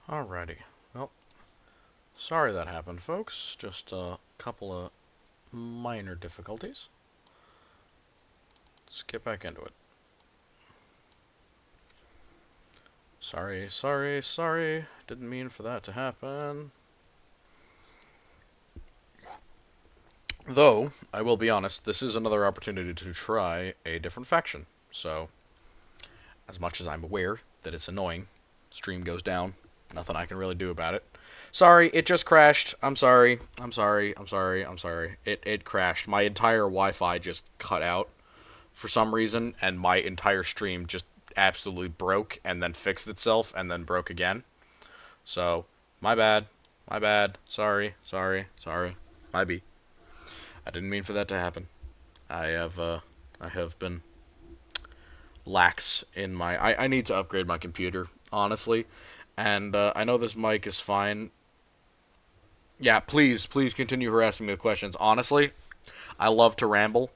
Alrighty. Well, sorry that happened, folks. Just a couple of minor difficulties. Let's get back into it. Sorry. Didn't mean for that to happen. Though, I will be honest, this is another opportunity to try a different faction. So, as much as I'm aware that it's annoying, stream goes down, nothing I can really do about it. Sorry, it just crashed. I'm sorry. It crashed. My entire Wi-Fi just cut out for some reason, and my entire stream just absolutely broke and then fixed itself and then broke again. So, my bad. Sorry. My B. I didn't mean for that to happen. I have been lax in my. I need to upgrade my computer, honestly. And I know this mic is fine. Yeah, please continue harassing me with questions. Honestly, I love to ramble,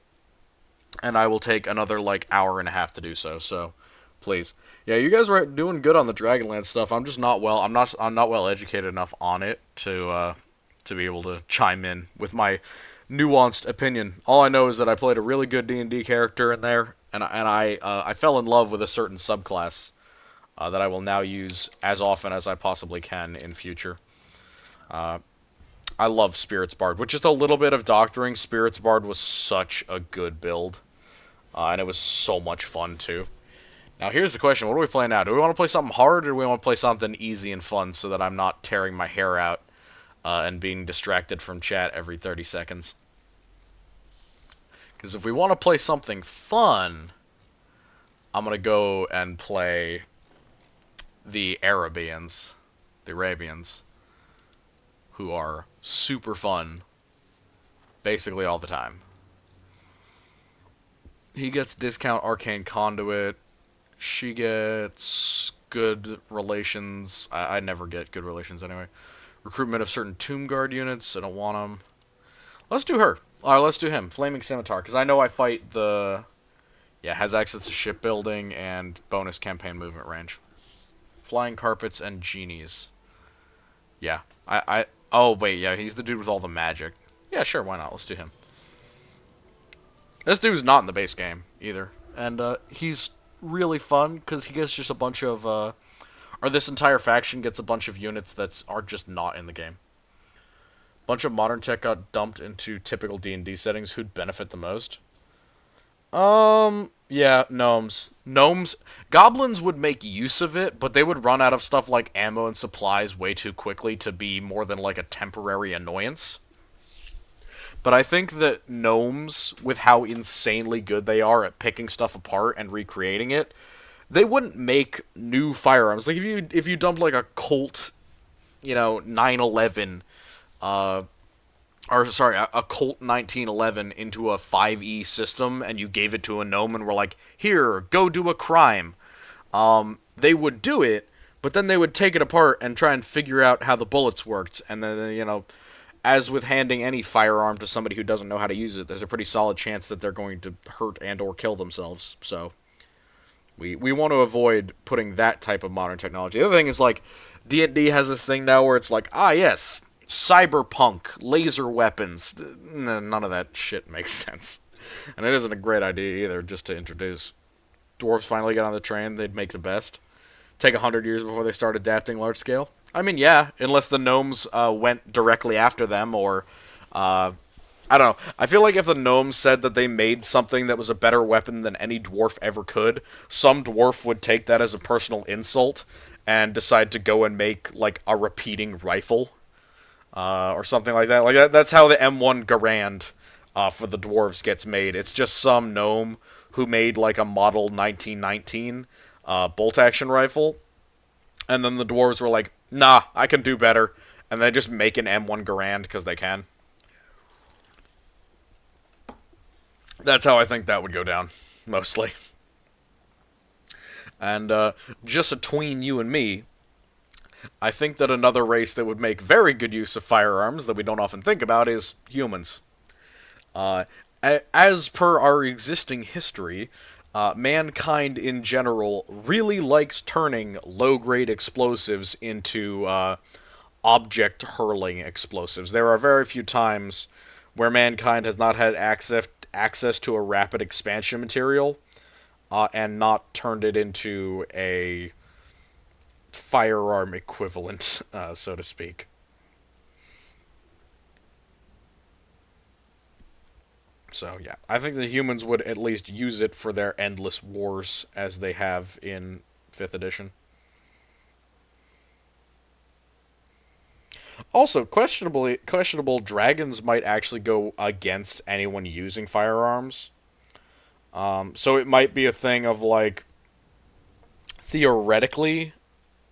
and I will take another like hour and a half to do so. So, please, yeah, you guys were doing good on the Dragonlance stuff. I'm just not well. I'm not well educated enough on it to be able to chime in with my nuanced opinion. All I know is that I played a really good D&D character in there, and I fell in love with a certain subclass that I will now use as often as I possibly can in future. Uh, I love Spirits Bard. With just a little bit of doctoring, Spirits Bard was such a good build. And it was so much fun, too. Now, here's the question. What are we playing now? Do we want to play something hard, or do we want to play something easy and fun so that I'm not tearing my hair out and being distracted from chat every 30 seconds? Because if we want to play something fun, I'm going to go and play the Arabians, who are super fun basically all the time. He gets discount Arcane Conduit. She gets good relations. I never get good relations anyway. Recruitment of certain Tomb Guard units. I don't want them. Let's do her. Alright, let's do him. Flaming Scimitar. Because I know I fight the... Yeah, has access to shipbuilding and bonus campaign movement range. Flying Carpets and Genies. Yeah. Oh, wait, yeah, he's the dude with all the magic. Yeah, sure, why not? Let's do him. This dude's not in the base game, either. And, he's really fun, because he gets just a bunch of, or this entire faction gets a bunch of units that are just not in the game. Bunch of modern tech got dumped into typical D&D settings. Who'd benefit the most? Yeah, gnomes. Goblins would make use of it, but they would run out of stuff like ammo and supplies way too quickly to be more than like a temporary annoyance. But I think that gnomes, with how insanely good they are at picking stuff apart and recreating it, they wouldn't make new firearms. Like if you dumped like a Colt, 911, a Colt 1911 into a 5e system, and you gave it to a gnome and were like, here, go do a crime. They would do it, but then they would take it apart and try and figure out how the bullets worked, and then, as with handing any firearm to somebody who doesn't know how to use it, there's a pretty solid chance that they're going to hurt and or kill themselves. So we want to avoid putting that type of modern technology. The other thing is, like, D&D has this thing now where it's like, yes, cyberpunk, laser weapons. None of that shit makes sense. And it isn't a great idea either, just to introduce. Dwarves finally get on the train, they'd make the best. Take 100 years before they start adapting large scale. I mean, yeah, unless the gnomes went directly after them, or, I don't know. I feel like if the gnomes said that they made something that was a better weapon than any dwarf ever could, some dwarf would take that as a personal insult and decide to go and make, like, a repeating rifle, or something like that. Like, that's how the M1 Garand for the dwarves gets made. It's just some gnome who made, like, a model 1919 bolt-action rifle, and then the dwarves were like, nah, I can do better. And they just make an M1 Garand because they can. That's how I think that would go down, mostly. And just between you and me, I think that another race that would make very good use of firearms that we don't often think about is humans. As per our existing history, Mankind in general really likes turning low-grade explosives into object hurling explosives. There are very few times where mankind has not had access to a rapid expansion material and not turned it into a firearm equivalent, so to speak. So yeah, I think the humans would at least use it for their endless wars as they have in fifth edition. Also, questionable dragons might actually go against anyone using firearms. So it might be a thing of like theoretically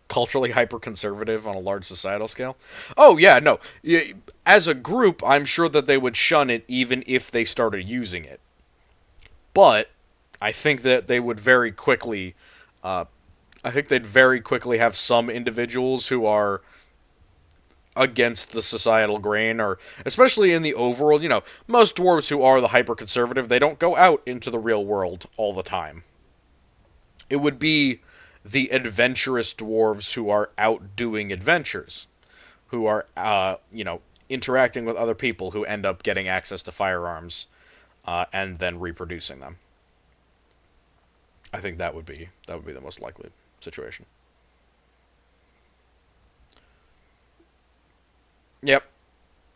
culturally hyper conservative on a large societal scale. Oh yeah, no. As a group, I'm sure that they would shun it even if they started using it. But I think that they would very quickly. I think they'd very quickly have some individuals who are against the societal grain, or especially in the overworld. Most dwarves who are the hyper conservative, they don't go out into the real world all the time. It would be the adventurous dwarves who are out doing adventures, who are, interacting with other people who end up getting access to firearms and then reproducing them. I think that would be the most likely situation. Yep,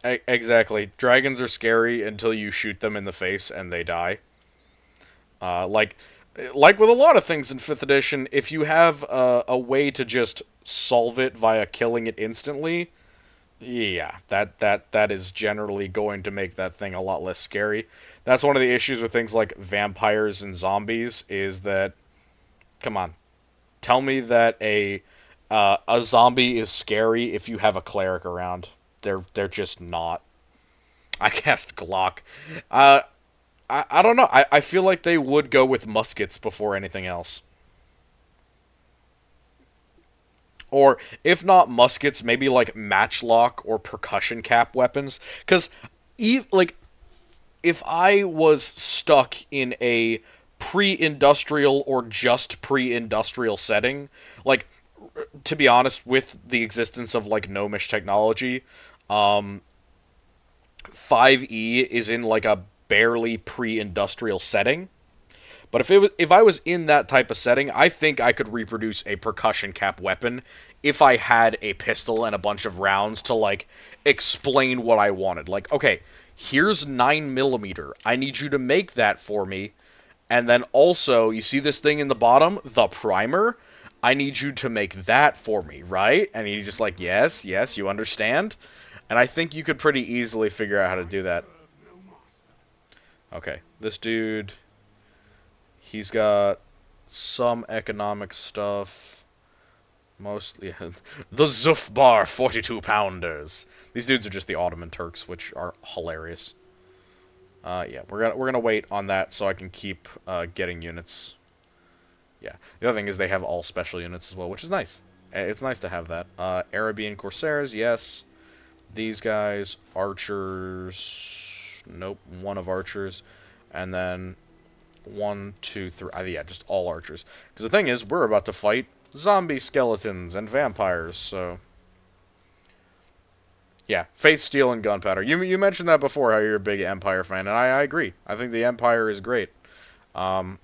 exactly. Dragons are scary until you shoot them in the face and they die. Like with a lot of things in fifth edition, if you have a way to just solve it via killing it instantly, yeah, that is generally going to make that thing a lot less scary. That's one of the issues with things like vampires and zombies is that, come on, tell me that a zombie is scary if you have a cleric around. They're just not. I cast Glock. Uh, I don't know. I feel like they would go with muskets before anything else. Or if not muskets, maybe like matchlock or percussion cap weapons. Because, like, if I was stuck in a pre-industrial or just pre-industrial setting, like, to be honest, with the existence of like gnomish technology, um, 5e is in like a barely pre-industrial setting. But if I was in that type of setting, I think I could reproduce a percussion cap weapon if I had a pistol and a bunch of rounds to like explain what I wanted. Like, okay, here's 9mm. I need you to make that for me. And then also, you see this thing in the bottom, the primer? I need you to make that for me, right? And he's just like, yes, yes, you understand? And I think you could pretty easily figure out how to do that. Okay, this dude, he's got some economic stuff. Mostly the Zufbar 42 pounders. These dudes are just the Ottoman Turks, which are hilarious. Yeah, we're gonna wait on that so I can keep getting units. Yeah, the other thing is they have all special units as well, which is nice. It's nice to have that. Arabian Corsairs, yes. These guys, archers. Nope, one of archers, and then 1, 2, 3. Yeah, just all archers. Because the thing is, we're about to fight zombie skeletons and vampires, so yeah, faith, steel, and gunpowder. You mentioned that before, how you're a big Empire fan, and I agree. I think the Empire is great. Um,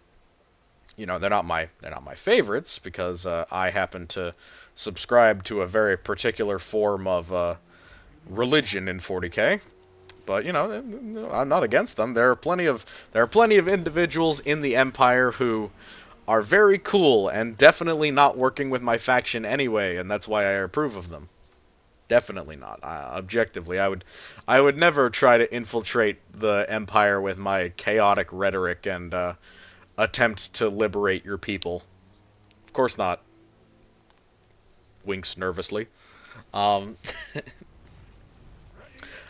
they're not my favorites because I happen to subscribe to a very particular form of religion in 40k. But I'm not against them. There are plenty of individuals in the Empire who are very cool and definitely not working with my faction anyway, and that's why I approve of them. Definitely not. Objectively, I would never try to infiltrate the Empire with my chaotic rhetoric and attempt to liberate your people. Of course not. Winks nervously. Um,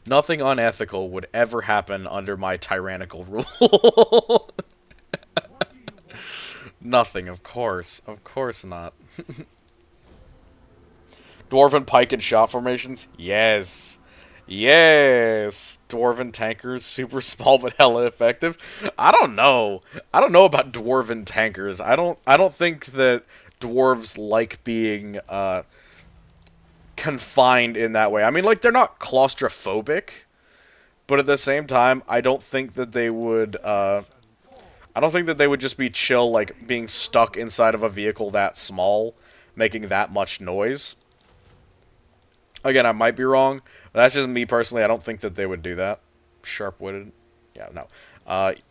Nothing unethical would ever happen under my tyrannical rule. Nothing, of course. Of course not. Dwarven pike and shot formations? Yes. Yes, dwarven tankers, super small but hella effective. I don't know. I don't know about dwarven tankers. I don't think that dwarves like being confined in that way. I mean, like they're not claustrophobic, but at the same time, I don't think that they would. I don't think that they would just be chill, like being stuck inside of a vehicle that small, making that much noise. Again, I might be wrong. But that's just me personally. I don't think that they would do that. Sharp-witted. Yeah, no.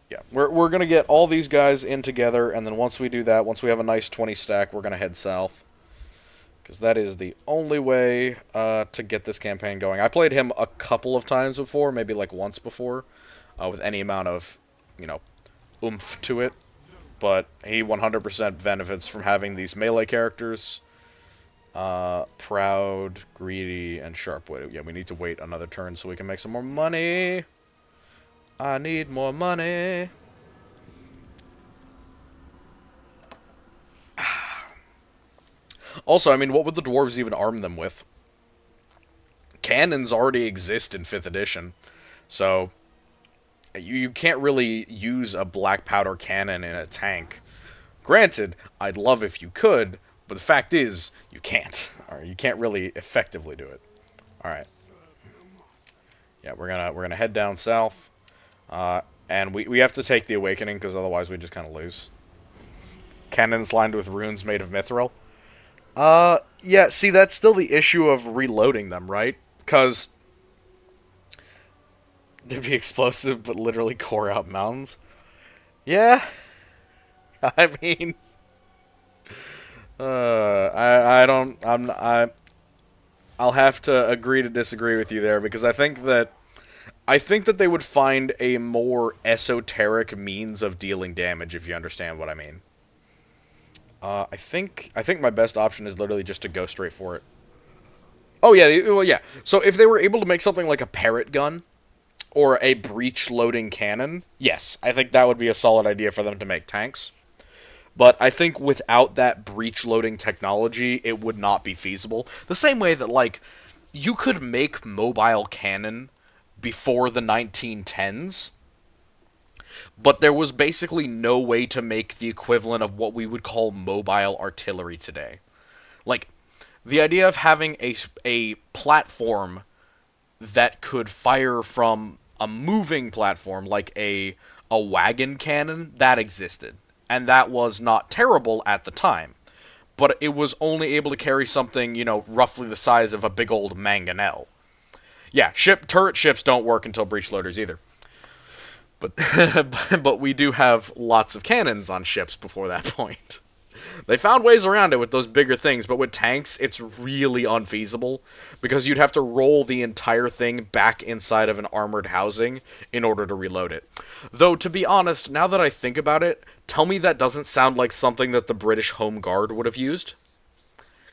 Yeah, we're going to get all these guys in together, and then once we do that, once we have a nice 20 stack, we're going to head south. Because that is the only way to get this campaign going. I played him a couple of times before, maybe like once before, with any amount of, you know, oomph to it. But he 100% benefits from having these melee characters. Proud, greedy, and sharp-witted. Yeah, we need to wait another turn so we can make some more money. I need more money. Also, I mean, what would the dwarves even arm them with? Cannons already exist in 5th edition, so you can't really use a black powder cannon in a tank. Granted, I'd love if you could, but the fact is, you can't. Or you can't really effectively do it. Alright. Yeah, we're gonna head down south. And we have to take the Awakening, because otherwise we just kind of lose. Cannons lined with runes made of mithril. Yeah, see, that's still the issue of reloading them, right? Because they'd be explosive, but literally core out mountains. Yeah, I mean, I'll have to agree to disagree with you there, because I think that they would find a more esoteric means of dealing damage, if you understand what I mean. I think my best option is literally just to go straight for it. Oh yeah, well yeah. So if they were able to make something like a parrot gun or a breech loading cannon, yes, I think that would be a solid idea for them to make tanks. But I think without that breech loading technology, it would not be feasible. The same way that like you could make mobile cannon before the 1910s, but there was basically no way to make the equivalent of what we would call mobile artillery today. Like, the idea of having a platform that could fire from a moving platform, like a wagon cannon, that existed. And that was not terrible at the time. But it was only able to carry something, roughly the size of a big old mangonel. Yeah, turret ships don't work until breech loaders either. But but we do have lots of cannons on ships before that point. They found ways around it with those bigger things, but with tanks, it's really unfeasible because you'd have to roll the entire thing back inside of an armored housing in order to reload it. Though, to be honest, now that I think about it, tell me that doesn't sound like something that the British Home Guard would have used?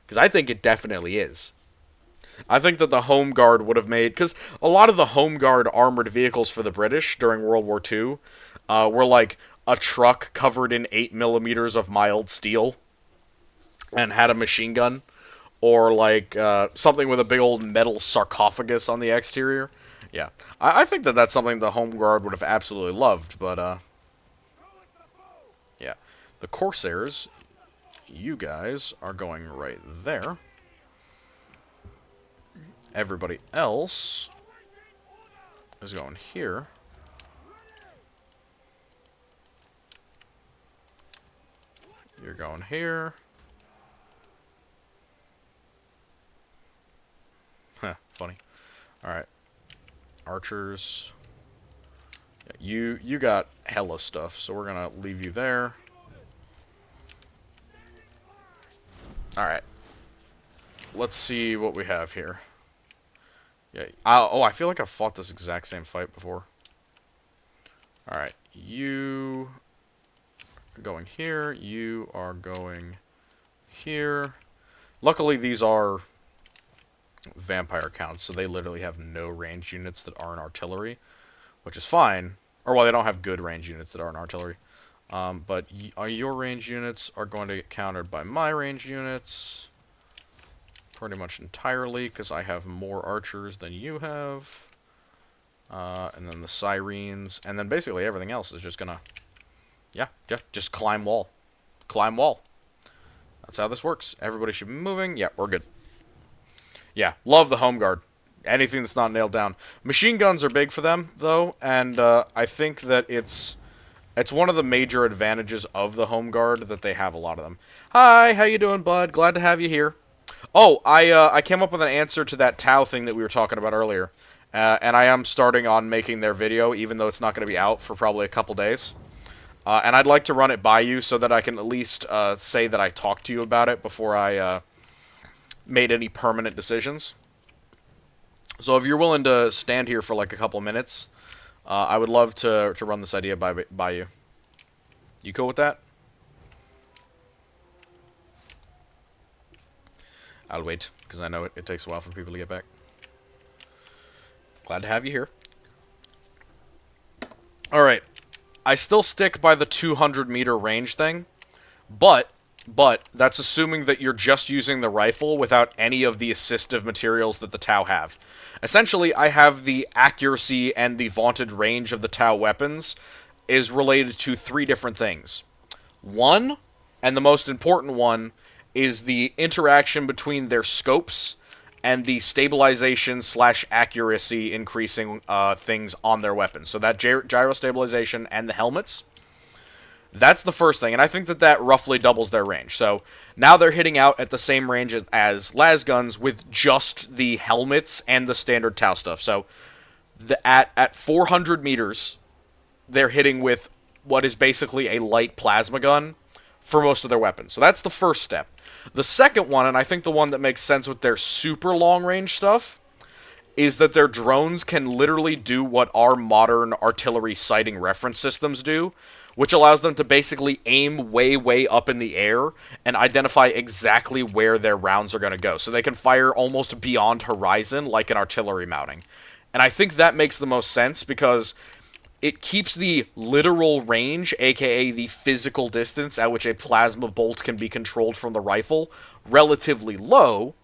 Because I think it definitely is. I think that the Home Guard would have made... Because a lot of the Home Guard armored vehicles for the British during World War II were like a truck covered in 8mm of mild steel and had a machine gun. Or like something with a big old metal sarcophagus on the exterior. Yeah. I think that that's something the Home Guard would have absolutely loved, but yeah. The Corsairs, you guys are going right there. Everybody else is going here. You're going here. Huh, funny. Alright. Archers. Yeah, you got hella stuff, so we're gonna leave you there. Alright. Let's see what we have here. Yeah. I feel like I've fought this exact same fight before. Alright. You are going here. You are going here. Luckily, these are vampire counts, so they literally have no range units that aren't artillery, which is fine. Or, well, they don't have good range units that aren't artillery. But your range units are going to get countered by my range units. pretty much entirely, because I have more archers than you have. And then the sirens, and then basically everything else is just gonna, yeah, just climb wall. Climb wall. That's how this works. Everybody should be moving. Yeah, we're good. Yeah, love the home guard. Anything that's not nailed down. Machine guns are big for them, though, and I think that it's one of the major advantages of the home guard that they have a lot of them. Hi, how you doing, bud? Glad to have you here. Oh, I came up with an answer to that Tau thing that we were talking about earlier. And I am starting on making their video, even though it's not going to be out for probably a couple days. And I'd like to run it by you so that I can at least say that I talked to you about it before I made any permanent decisions. So if you're willing to stand here for like a couple minutes, I would love to run this idea by you. You cool with that? I'll wait, because I know it takes a while for people to get back. Glad to have you here. Alright. I still stick by the 200-meter range thing, but that's assuming that you're just using the rifle without any of the assistive materials that the Tau have. Essentially, I have the accuracy and the vaunted range of the Tau weapons is related to 3 different things. One, and the most important one, is the interaction between their scopes and the stabilization / accuracy increasing things on their weapons. So that gyro stabilization and the helmets, that's the first thing, and I think that roughly doubles their range. So now they're hitting out at the same range as las guns with just the helmets and the standard Tau stuff. So at 400 meters, they're hitting with what is basically a light plasma gun for most of their weapons. So that's the first step. The second one, and I think the one that makes sense with their super long-range stuff, is that their drones can literally do what our modern artillery sighting reference systems do, which allows them to basically aim way, way up in the air and identify exactly where their rounds are going to go. So they can fire almost beyond horizon like an artillery mounting. And I think that makes the most sense because it keeps the literal range, aka the physical distance at which a plasma bolt can be controlled from the rifle, relatively low,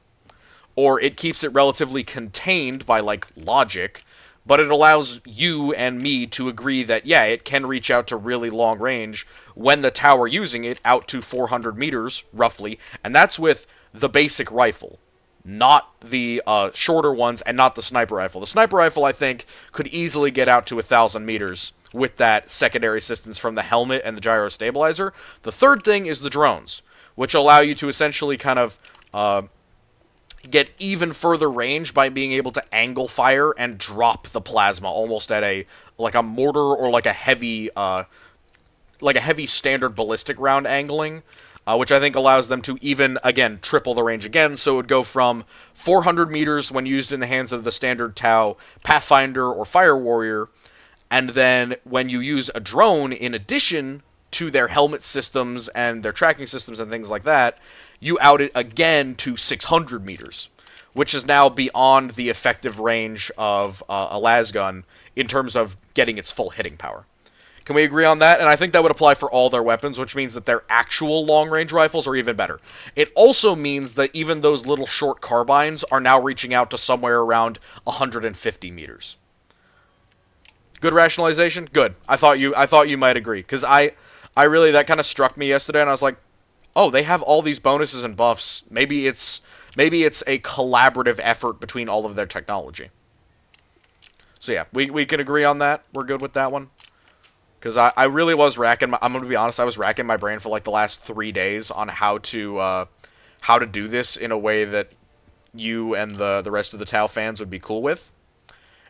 or it keeps it relatively contained by, like, logic, but it allows you and me to agree that, yeah, it can reach out to really long range when the Tau are using it out to 400 meters, roughly, and that's with the basic rifle. Not the shorter ones, and not the sniper rifle. The sniper rifle, I think, could easily get out to 1,000 meters with that secondary assistance from the helmet and the gyro stabilizer. The third thing is the drones, which allow you to essentially kind of get even further range by being able to angle fire and drop the plasma almost at a mortar or like a heavy standard ballistic round angling. Which I think allows them to even, again, triple the range again. So it would go from 400 meters when used in the hands of the standard Tau Pathfinder or Fire Warrior, and then when you use a drone in addition to their helmet systems and their tracking systems and things like that, you out it again to 600 meters, which is now beyond the effective range of a las gun in terms of getting its full hitting power. Can we agree on that? And I think that would apply for all their weapons, which means that their actual long-range rifles are even better. It also means that even those little short carbines are now reaching out to somewhere around 150 meters. Good rationalization? Good. I thought you might agree, because I really, that kind of struck me yesterday, and I was like, oh, they have all these bonuses and buffs. Maybe it's a collaborative effort between all of their technology. So yeah, we can agree on that. We're good with that one. Because I really was racking I'm going to be honest, I was racking my brain for like the last 3 days on how to do this in a way that you and the rest of the Tau fans would be cool with.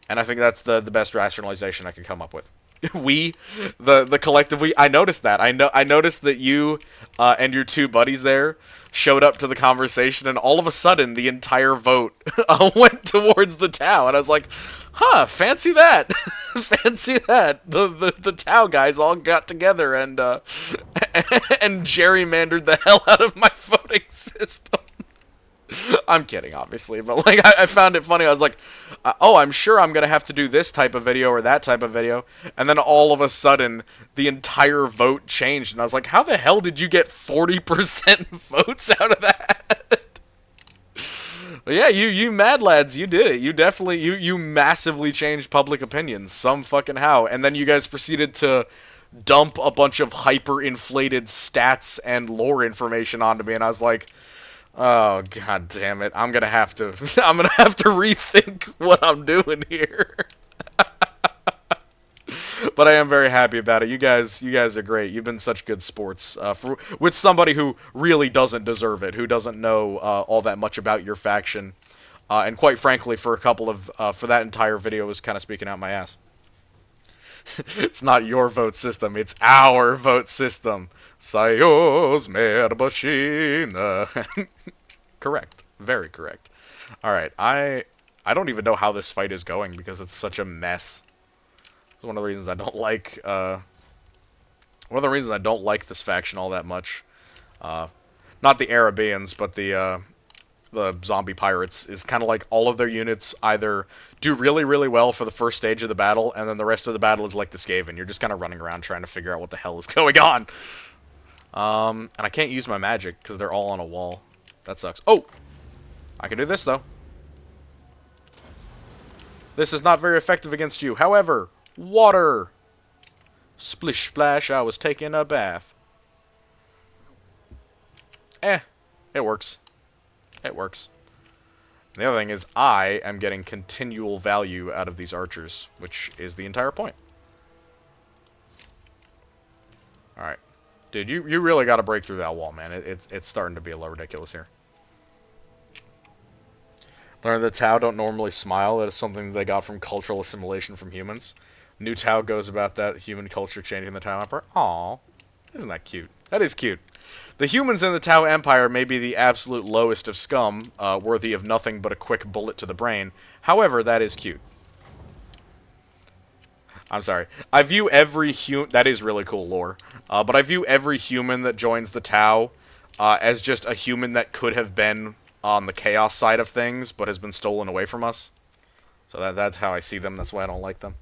And I think that's the best rationalization I can come up with. The collective I noticed that. I noticed that you and your 2 buddies there showed up to the conversation, and all of a sudden the entire vote went towards the Tau, and I was like, huh, fancy that. Fancy that. The Tau guys all got together and gerrymandered the hell out of my voting system. I'm kidding, obviously, but like I found it funny. I was like, oh, I'm sure I'm going to have to do this type of video or that type of video. And then all of a sudden, the entire vote changed. And I was like, how the hell did you get 40% votes out of that? Yeah, you mad lads, you did it. You definitely you massively changed public opinion some fucking how, and then you guys proceeded to dump a bunch of hyper inflated stats and lore information onto me, and I was like, oh god damn it, I'm gonna have to I'm gonna have to rethink what I'm doing here. But I am very happy about it. You guys are great. You've been such good sports with somebody who really doesn't deserve it, who doesn't know all that much about your faction, and quite frankly, for a couple of for that entire video, was kind of speaking out my ass. It's not your vote system; it's our vote system. Sayos machine. Correct. Very correct. All right, I don't even know how this fight is going because it's such a mess. It's one of the reasons I don't like this faction all that much. Not the Arabians, but the zombie pirates is kind of like all of their units either do really, really well for the first stage of the battle, and then the rest of the battle is like the Skaven. You're just kind of running around trying to figure out what the hell is going on. And I can't use my magic because they're all on a wall. That sucks. Oh! I can do this, though. This is not very effective against you. However, water! Splish splash, I was taking a bath. It works. It works. The other thing is, I am getting continual value out of these archers, which is the entire point. Alright. Dude, you really gotta break through that wall, man. It's starting to be a little ridiculous here. Learn that Tau don't normally smile. That is something they got from cultural assimilation from humans. New Tau goes about that human culture changing the Tau Empire. Aww. Isn't that cute? That is cute. The humans in the Tau Empire may be the absolute lowest of scum, worthy of nothing but a quick bullet to the brain. However, that is cute. I'm sorry. I view every that is really cool lore. But I view every human that joins the Tau as just a human that could have been on the Chaos side of things, but has been stolen away from us. So that's how I see them. That's why I don't like them.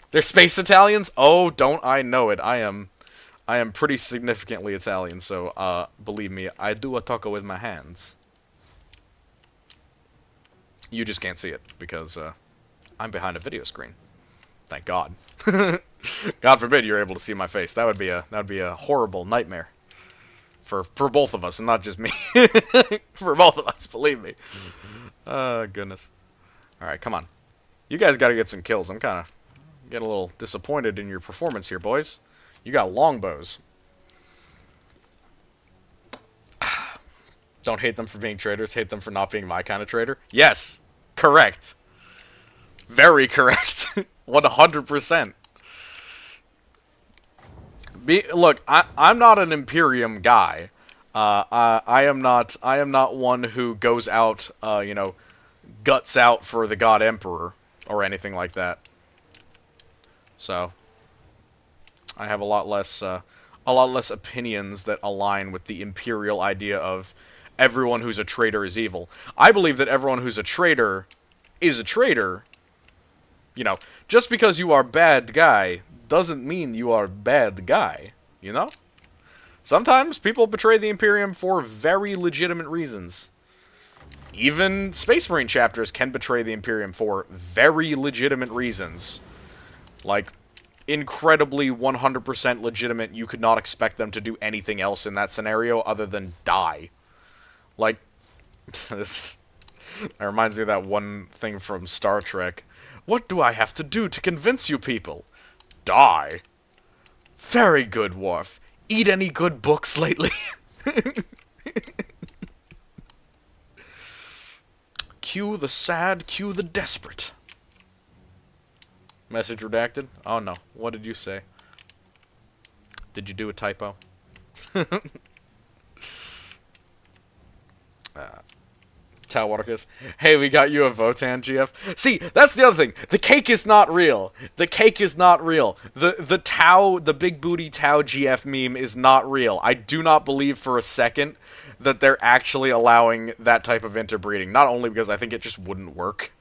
They're space Italians? Oh, don't I know it. I am pretty significantly Italian, so believe me, I do a taco with my hands. You just can't see it, because I'm behind a video screen. Thank God. God forbid you're able to see my face. That would be a horrible nightmare. For both of us, and not just me. For both of us, believe me. Oh, goodness. Alright, come on. You guys gotta get some kills. I'm kind of getting a little disappointed in your performance here, boys. You got longbows. Don't hate them for being traitors, hate them for not being my kind of traitor. Yes! Correct. Very correct. 100%. Look, I'm not an Imperium guy. I am not one who goes out, you know, guts out for the God Emperor or anything like that. So I have a lot less opinions that align with the Imperial idea of everyone who's a traitor is evil. I believe that everyone who's a traitor is a traitor. You know, just because you are bad guy doesn't mean you are bad guy, you know? Sometimes people betray the Imperium for very legitimate reasons. Even Space Marine chapters can betray the Imperium for very legitimate reasons. Like, incredibly 100% legitimate, you could not expect them to do anything else in that scenario other than die. Like, this that reminds me of that one thing from Star Trek. What do I have to do to convince you people? Die. Very good, Worf. Eat any good books lately? Cue the sad, cue the desperate. Message redacted? Oh no. What did you say? Did you do a typo? Tau Waterkiss. Hey, we got you a Votan, GF. See, that's the other thing. The cake is not real. The cake is not real. The Tau, the big booty Tau GF meme is not real. I do not believe for a second that they're actually allowing that type of interbreeding. Not only because I think it just wouldn't work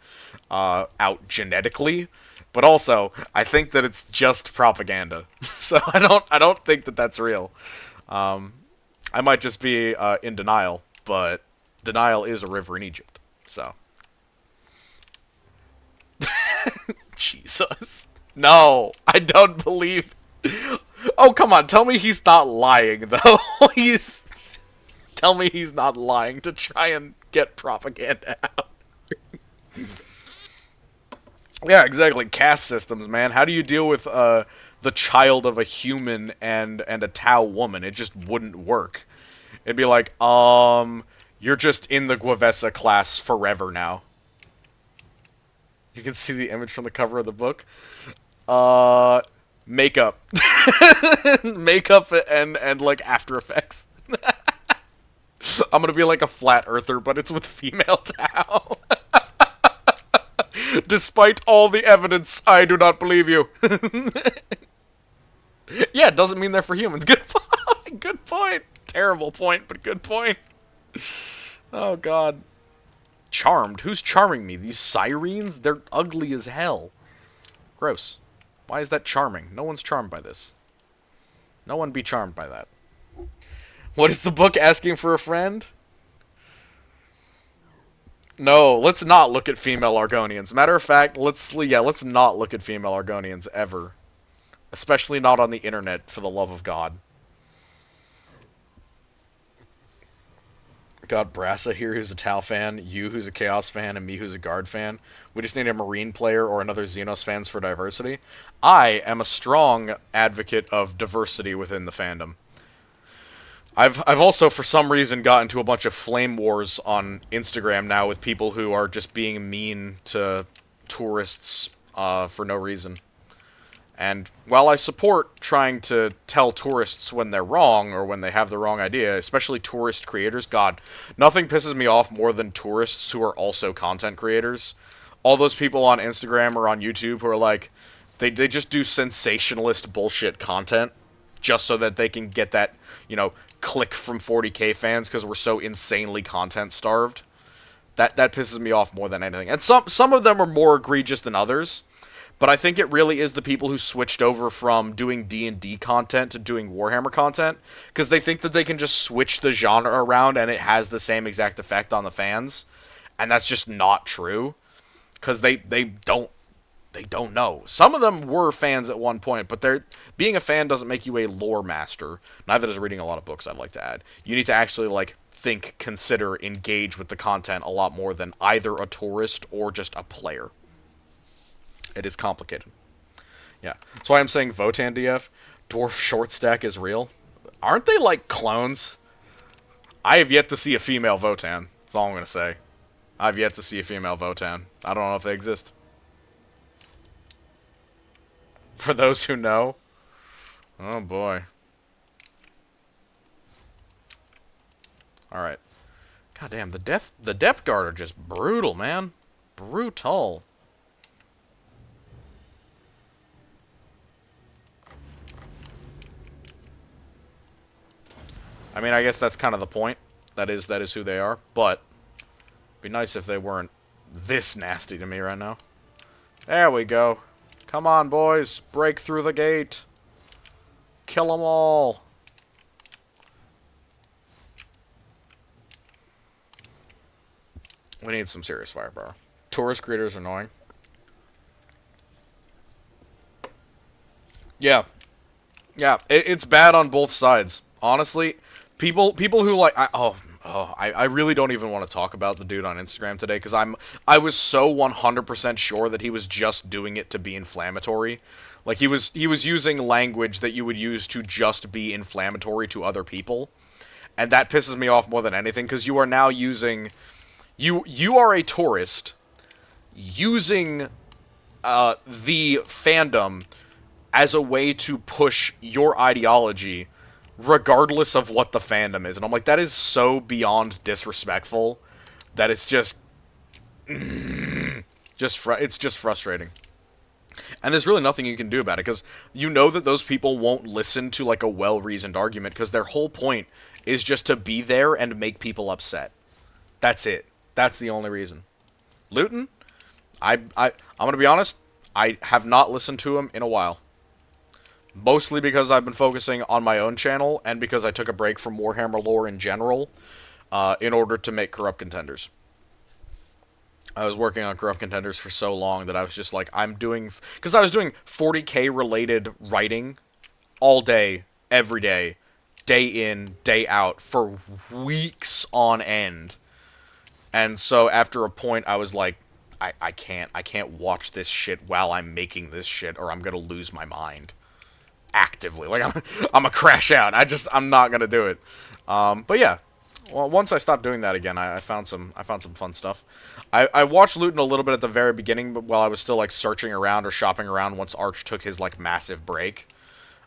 out genetically, but also I think that it's just propaganda. So I don't think that that's real. I might just be in denial, but Denial is a river in Egypt. So. Jesus. No, I don't believe. Oh, come on. Tell me he's not lying, though. Tell me he's not lying to try and get propaganda out. Yeah, exactly. Caste systems, man. How do you deal with the child of a human and a Tau woman? It just wouldn't work. It'd be like, you're just in the Guavesa class forever now. You can see the image from the cover of the book. Makeup. Makeup and like After Effects. I'm gonna be like a flat earther, but it's with female Tau. Despite all the evidence, I do not believe you. Yeah, it doesn't mean they're for humans. Good point. Good point. Terrible point, but good point. Oh, God. Charmed? Who's charming me? These sirens? They're ugly as hell. Gross. Why is that charming? No one's charmed by this. No one be charmed by that. What is the book asking for a friend? No, let's not look at female Argonians. Matter of fact, let's not look at female Argonians ever. Especially not on the internet, for the love of God. Got Brassa here, who's a Tau fan, you, who's a Chaos fan, and me, who's a Guard fan. We just need a Marine player or another Xenos fans for diversity. I am a strong advocate of diversity within the fandom. I've also, for some reason, got into a bunch of flame wars on Instagram now with people who are just being mean to tourists for no reason. And while I support trying to tell tourists when they're wrong or when they have the wrong idea, especially tourist creators, God, nothing pisses me off more than tourists who are also content creators. All those people on Instagram or on YouTube who are like, they just do sensationalist bullshit content just so that they can get that, click from 40k fans because we're so insanely content starved. That pisses me off more than anything. And some of them are more egregious than others. But I think it really is the people who switched over from doing D&D content to doing Warhammer content, because they think that they can just switch the genre around and it has the same exact effect on the fans, and that's just not true, because they don't know. Some of them were fans at one point, but being a fan doesn't make you a lore master. Neither does reading a lot of books, I'd like to add. You need to actually think, consider, engage with the content a lot more than either a tourist or just a player. It is complicated. Yeah. So I'm saying Votan DF. Dwarf Short Stack is real. Aren't they like clones? I have yet to see a female Votan. That's all I'm going to say. I've yet to see a female Votan. I don't know if they exist. For those who know. Oh boy. Alright. God damn, the depth guard are just brutal, man. Brutal. I mean, I guess that's kind of the point. That is who they are. But it'd be nice if they weren't this nasty to me right now. There we go. Come on, boys. Break through the gate. Kill them all. We need some serious firepower. Tourist creators are annoying. Yeah. Yeah, it's bad on both sides. Honestly, people who like... I really don't even want to talk about the dude on Instagram today, because I was so 100% sure that he was just doing it to be inflammatory. Like, he was using language that you would use to just be inflammatory to other people. And that pisses me off more than anything, because you are now using... You are a tourist using the fandom as a way to push your ideology regardless of what the fandom is. And I'm like, that is so beyond disrespectful that it's just... it's just frustrating. And there's really nothing you can do about it, because you know that those people won't listen to, like, a well-reasoned argument, because their whole point is just to be there and make people upset. That's it. That's the only reason. Luton? I'm gonna be honest, I have not listened to him in a while. Mostly because I've been focusing on my own channel, and because I took a break from Warhammer lore in general. in order to make corrupt contenders. I was working on corrupt contenders for so long that I was just like, because I was doing 40k related writing all day, every day in, day out, for weeks on end. And so after a point, I was like, I can't watch this shit while I'm making this shit, or I'm gonna lose my mind. Actively. Like, I'm gonna crash out. I'm not gonna do it. But yeah. Well, once I stopped doing that again, I found some fun stuff. I watched Luton a little bit at the very beginning, but while I was still like searching around or shopping around once Arch took his like massive break,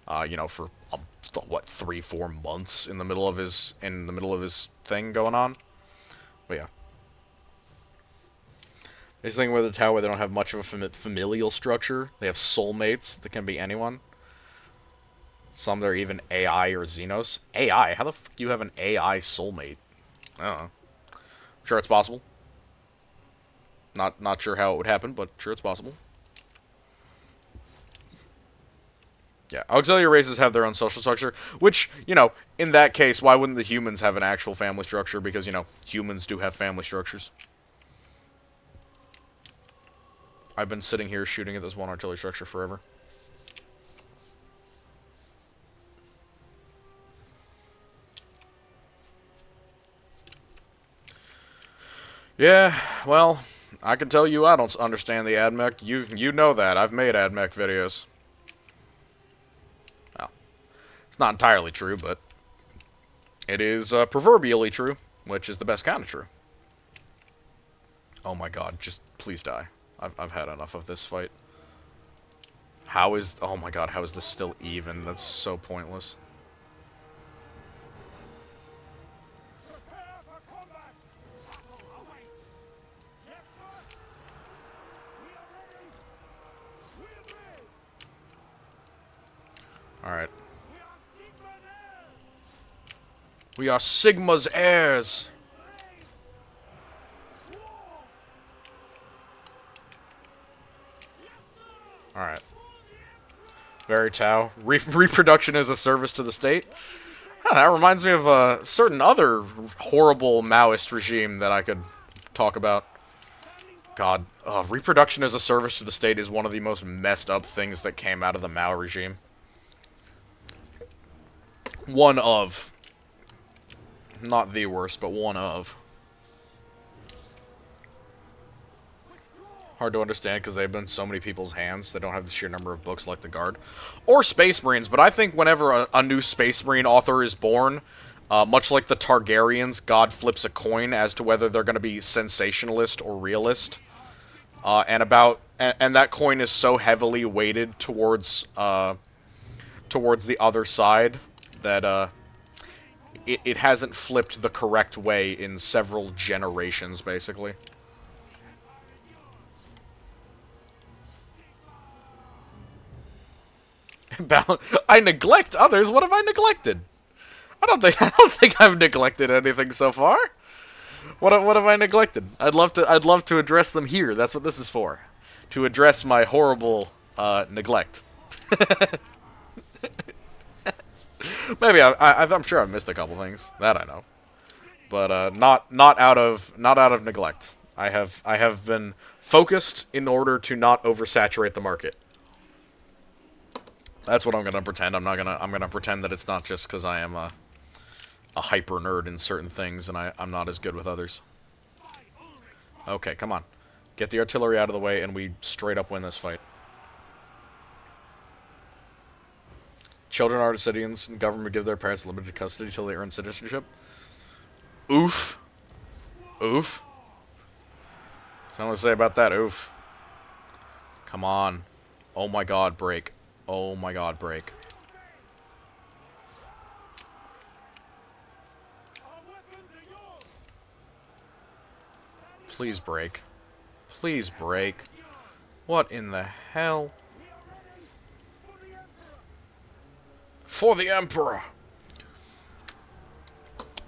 for what 3-4 months in the middle of his thing going on. But yeah, this thing with the tower, they don't have much of a familial structure. They have soulmates that can be anyone. Some that are even AI or Xenos. AI? How the fuck do you have an AI soulmate? I don't know. Sure, it's possible. Not sure how it would happen, but sure it's possible. Yeah, auxiliary races have their own social structure, which, in that case, why wouldn't the humans have an actual family structure? Because, humans do have family structures. I've been sitting here shooting at this one artillery structure forever. Yeah, well, I can tell you I don't understand the AdMech. You know that. I've made AdMech videos. Well, it's not entirely true, but it is proverbially true, which is the best kind of true. Oh my god, just please die. I've had enough of this fight. Oh my god, how is this still even? That's so pointless. Alright. We are Sigma's heirs! Alright. Very Tau. Reproduction is a service to the state. Oh, that reminds me of a certain other horrible Maoist regime that I could talk about. God, reproduction as a service to the state is one of the most messed up things that came out of the Mao regime. One of. Not the worst, but one of. Hard to understand because they've been in so many people's hands. They don't have the sheer number of books like the Guard. Or Space Marines, but I think whenever a new Space Marine author is born, much like the Targaryens, God flips a coin as to whether they're going to be sensationalist or realist. And that coin is so heavily weighted towards the other side that it hasn't flipped the correct way in several generations, basically. I neglect others? What have I neglected? I don't think I've neglected anything so far. What have I neglected? I'd love to address them here. That's what this is for. To address my horrible neglect. Maybe I'm sure I've missed a couple things. That I know. But not out of neglect. I have been focused in order to not oversaturate the market. That's what I'm gonna pretend. I'm gonna pretend that it's not just because I am a hyper nerd in certain things and I'm not as good with others. Okay, come on. Get the artillery out of the way and we straight up win this fight. Children are citizens and government give their parents limited custody until they earn citizenship. Oof. Oof. That's all I'm gonna say about that. Oof. Come on. Oh my god, break. Oh my god, break. Please break. Please break. What in the hell? For the Emperor!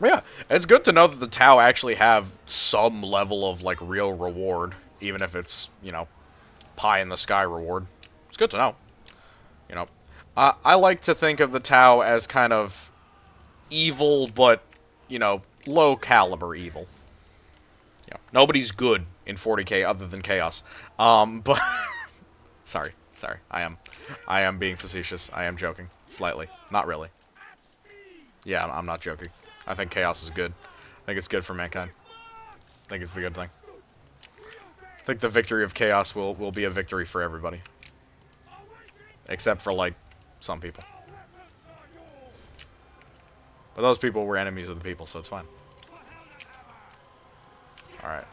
Yeah, it's good to know that the Tau actually have some level of, like, real reward. Even if it's, pie in the sky reward. It's good to know. I like to think of the Tau as kind of evil, but, low caliber evil. Yeah, nobody's good in 40k other than Chaos. But sorry, I am being facetious. I am joking slightly, not really. Yeah, I'm not joking. I think Chaos is good. I think it's good for mankind. I think it's the good thing. I think the victory of Chaos will be a victory for everybody, except for like some people. But those people were enemies of the people, so it's fine. Alright.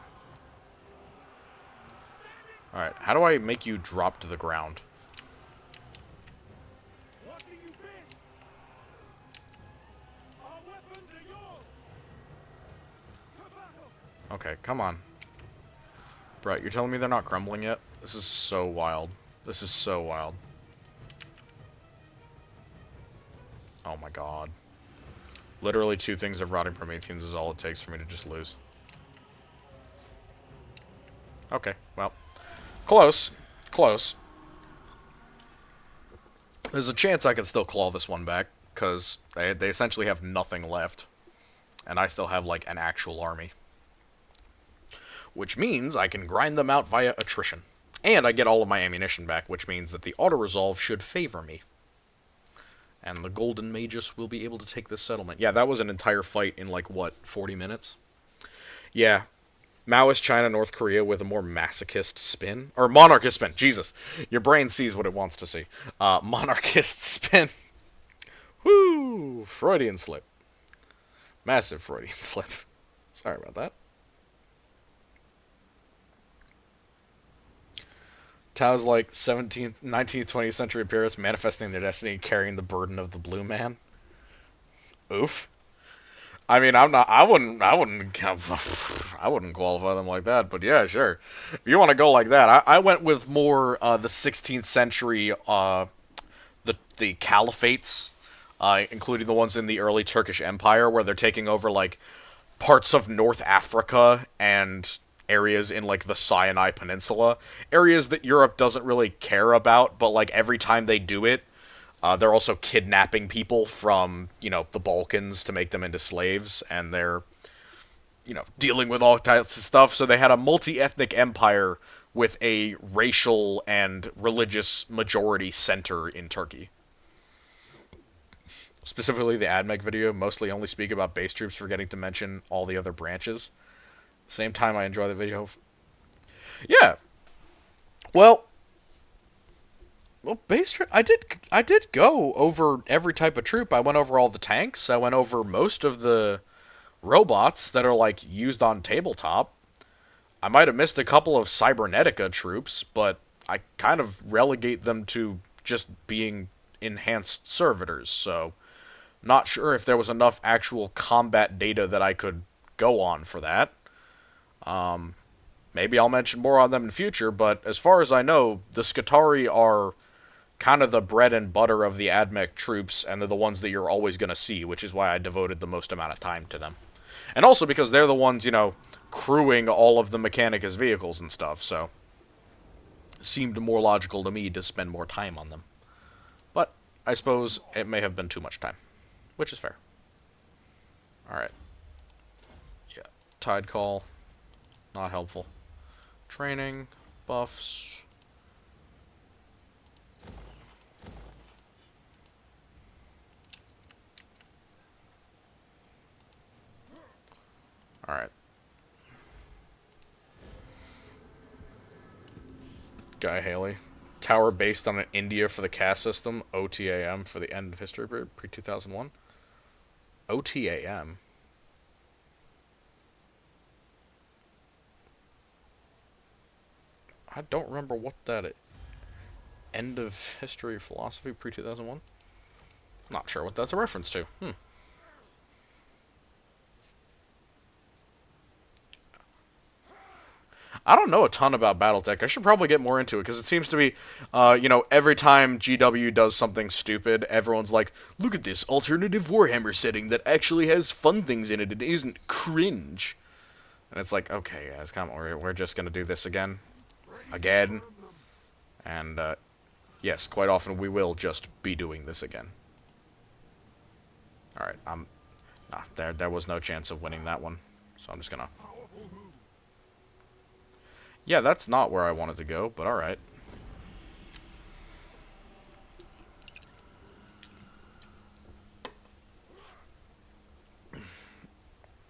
Alright, how do I make you drop to the ground? Okay, come on. Bro, you're telling me they're not crumbling yet? This is so wild. This is so wild. Oh my god. Literally 2 things of rotting Prometheans is all it takes for me to just lose. Okay, well. Close. Close. There's a chance I can still claw this one back, because they essentially have nothing left. And I still have, like, an actual army. Which means I can grind them out via attrition. And I get all of my ammunition back, which means that the auto-resolve should favor me. And the Golden Magus will be able to take this settlement. Yeah, that was an entire fight in, like, what, 40 minutes? Yeah. Maoist China, North Korea with a more masochist spin. Or monarchist spin. Jesus. Your brain sees what it wants to see. Monarchist spin. Whoo! Freudian slip. Massive Freudian slip. Sorry about that. Tao's like 17th, 19th, 20th century imperialists manifesting their destiny and carrying the burden of the blue man. Oof. I mean, I wouldn't qualify them like that, but yeah, sure. If you want to go like that, I went with more the 16th century, the caliphates, including the ones in the early Turkish Empire, where they're taking over like parts of North Africa and areas in like the Sinai Peninsula, areas that Europe doesn't really care about, but like every time they do it, they're also kidnapping people from, you know, the Balkans to make them into slaves, and they're, you know, dealing with all types of stuff. So they had a multi-ethnic empire with a racial and religious majority center in Turkey. Specifically, the AdMech video mostly only speak about base troops, forgetting to mention all the other branches. Same time, I enjoy the video. Yeah. Well, base troop. I did go over every type of troop. I went over all the tanks. I went over most of the robots that are like used on tabletop. I might have missed a couple of Cybernetica troops, but I kind of relegate them to just being enhanced servitors. So, not sure if there was enough actual combat data that I could go on for that. Maybe I'll mention more on them in the future, but as far as I know, the Skitarii are kind of the bread and butter of the AdMech troops, and they're the ones that you're always going to see, which is why I devoted the most amount of time to them. And also because they're the ones, you know, crewing all of the Mechanicus vehicles and stuff, so it seemed more logical to me to spend more time on them. But I suppose it may have been too much time, which is fair. Alright. Yeah. Tide Call. Not helpful. Training. Buffs. Alright. Guy Haley. Tower based on an India for the caste system. OTAM for the end of history period. Pre-2001. OTAM. I don't remember what that is. End of history philosophy pre-2001? Not sure what that's a reference to. I don't know a ton about Battletech. I should probably get more into it, because it seems to be, you know, every time GW does something stupid, everyone's like, look at this alternative Warhammer setting that actually has fun things in it. It isn't cringe. And it's like, okay, guys, come on, we're just going to do this again. Again. And, yes, quite often we will just be doing this again. Alright, Ah, there was no chance of winning that one. So I'm just gonna... Yeah, that's not where I wanted to go, but alright.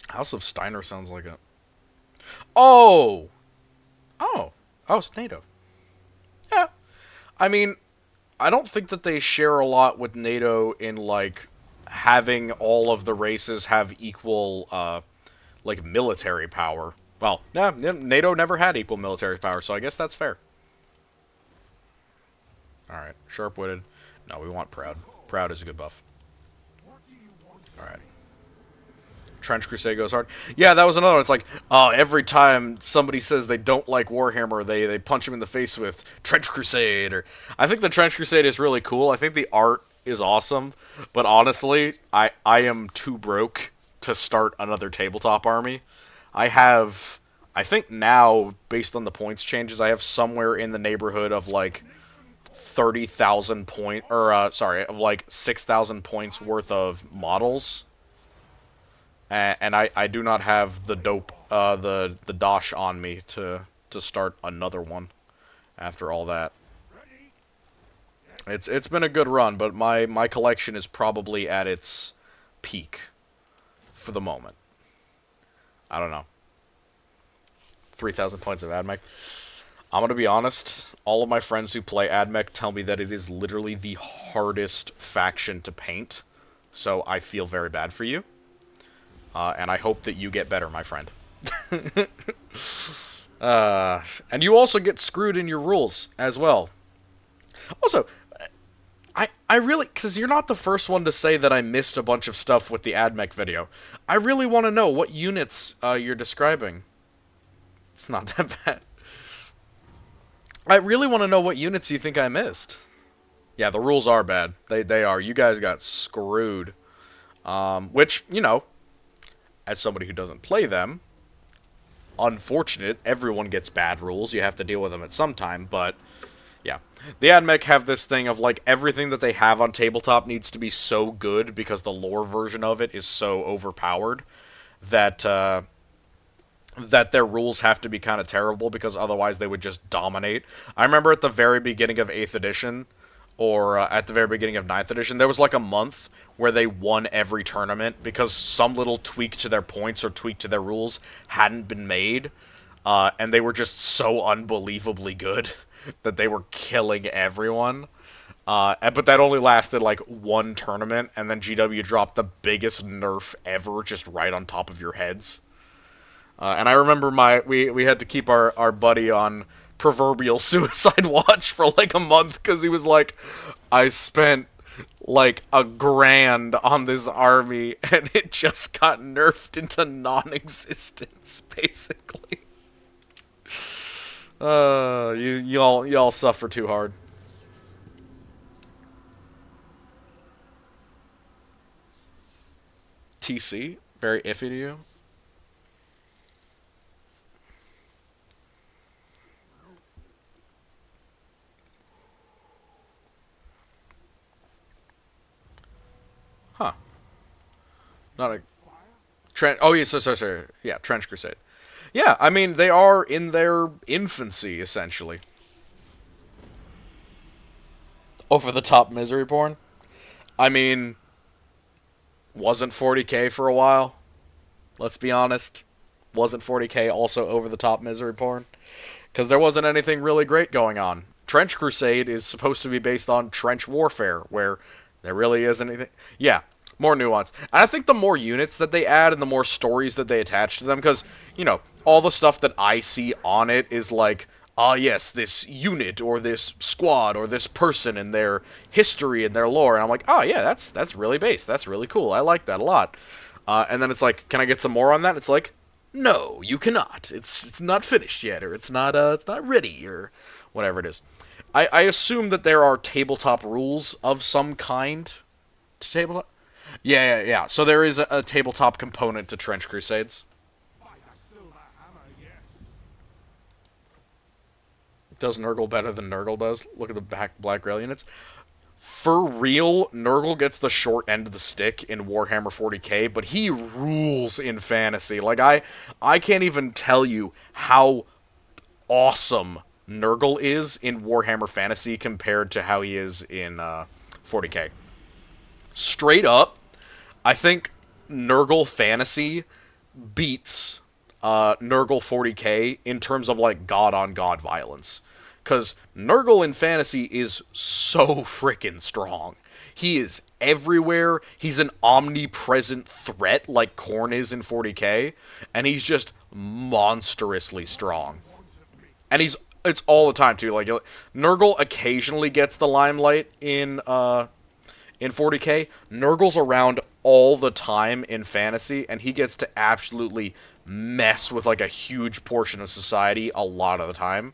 House of Steiner sounds like a... Oh! Oh! Oh, it's NATO. Yeah. I mean, I don't think that they share a lot with NATO in, like, having all of the races have equal, like, military power. Well, yeah, NATO never had equal military power, so I guess that's fair. Alright, sharp-witted. No, we want proud. Proud is a good buff. Alright. Trench Crusade goes hard. Yeah, that was another one. It's like, every time somebody says they don't like Warhammer, they punch him in the face with Trench Crusade. Or I think the Trench Crusade is really cool. I think the art is awesome. But honestly, I am too broke to start another tabletop army. I think now, based on the points changes, I have somewhere in the neighborhood of like 30,000 point, or of like 6,000 points worth of models. And I do not have the the dosh on me to start another one after all that. It's been a good run, but my collection is probably at its peak for the moment. I don't know. 3,000 points of AdMech. I'm gonna be honest. All of my friends who play AdMech tell me that it is literally the hardest faction to paint. So I feel very bad for you. And I hope that you get better, my friend. And you also get screwed in your rules as well. Also, I really... Because you're not the first one to say that I missed a bunch of stuff with the AdMech video. I really want to know what units you're describing. It's not that bad. I really want to know what units you think I missed. Yeah, the rules are bad. They are. You guys got screwed. Which, you know... As somebody who doesn't play them, unfortunate, everyone gets bad rules. You have to deal with them at some time, but yeah. The AdMech have this thing of, like, everything that they have on tabletop needs to be so good because the lore version of it is so overpowered that, that their rules have to be kind of terrible because otherwise they would just dominate. I remember at the very beginning of 8th edition, or at the very beginning of 9th edition, there was like a month where they won every tournament because some little tweak to their points or tweak to their rules hadn't been made, and they were just so unbelievably good that they were killing everyone. But that only lasted like one tournament, and then GW dropped the biggest nerf ever just right on top of your heads. And I remember we had to keep our buddy on proverbial suicide watch for like a month because he was like, I spent like $1,000 on this army and it just got nerfed into non-existence, basically. Y'all suffer too hard. TC, very iffy to you. Huh. Not a... Oh, yeah, sorry. Yeah, Trench Crusade. Yeah, I mean, they are in their infancy, essentially. Over-the-top misery porn? I mean, wasn't 40k for a while? Let's be honest. Wasn't 40k also over-the-top misery porn? Because there wasn't anything really great going on. Trench Crusade is supposed to be based on trench warfare, where there really isn't anything... Yeah, more nuance. And I think the more units that they add and the more stories that they attach to them, because, you know, all the stuff that I see on it is like, yes, this unit, or this squad, or this person, and their history and their lore, and I'm like, oh, yeah, that's really based. That's really cool. I like that a lot. And then it's like, can I get some more on that? It's like, no, you cannot. It's not finished yet, or it's not ready, or whatever it is. I assume that there are tabletop rules of some kind to tabletop. Yeah. So there is a tabletop component to Trench Crusades. Does Nurgle better than Nurgle does? Look at the Black Grail units. For real, Nurgle gets the short end of the stick in Warhammer 40k, but he rules in fantasy. Like, I can't even tell you how awesome Nurgle is in Warhammer Fantasy compared to how he is in 40k. Straight up, I think Nurgle Fantasy beats Nurgle 40k in terms of like god on god violence. Because Nurgle in Fantasy is so freaking strong. He is everywhere. He's an omnipresent threat like Khorne is in 40k. And he's just monstrously strong. And it's all the time too. Like Nurgle occasionally gets the limelight in 40k. Nurgle's around all the time in fantasy, and he gets to absolutely mess with like a huge portion of society a lot of the time.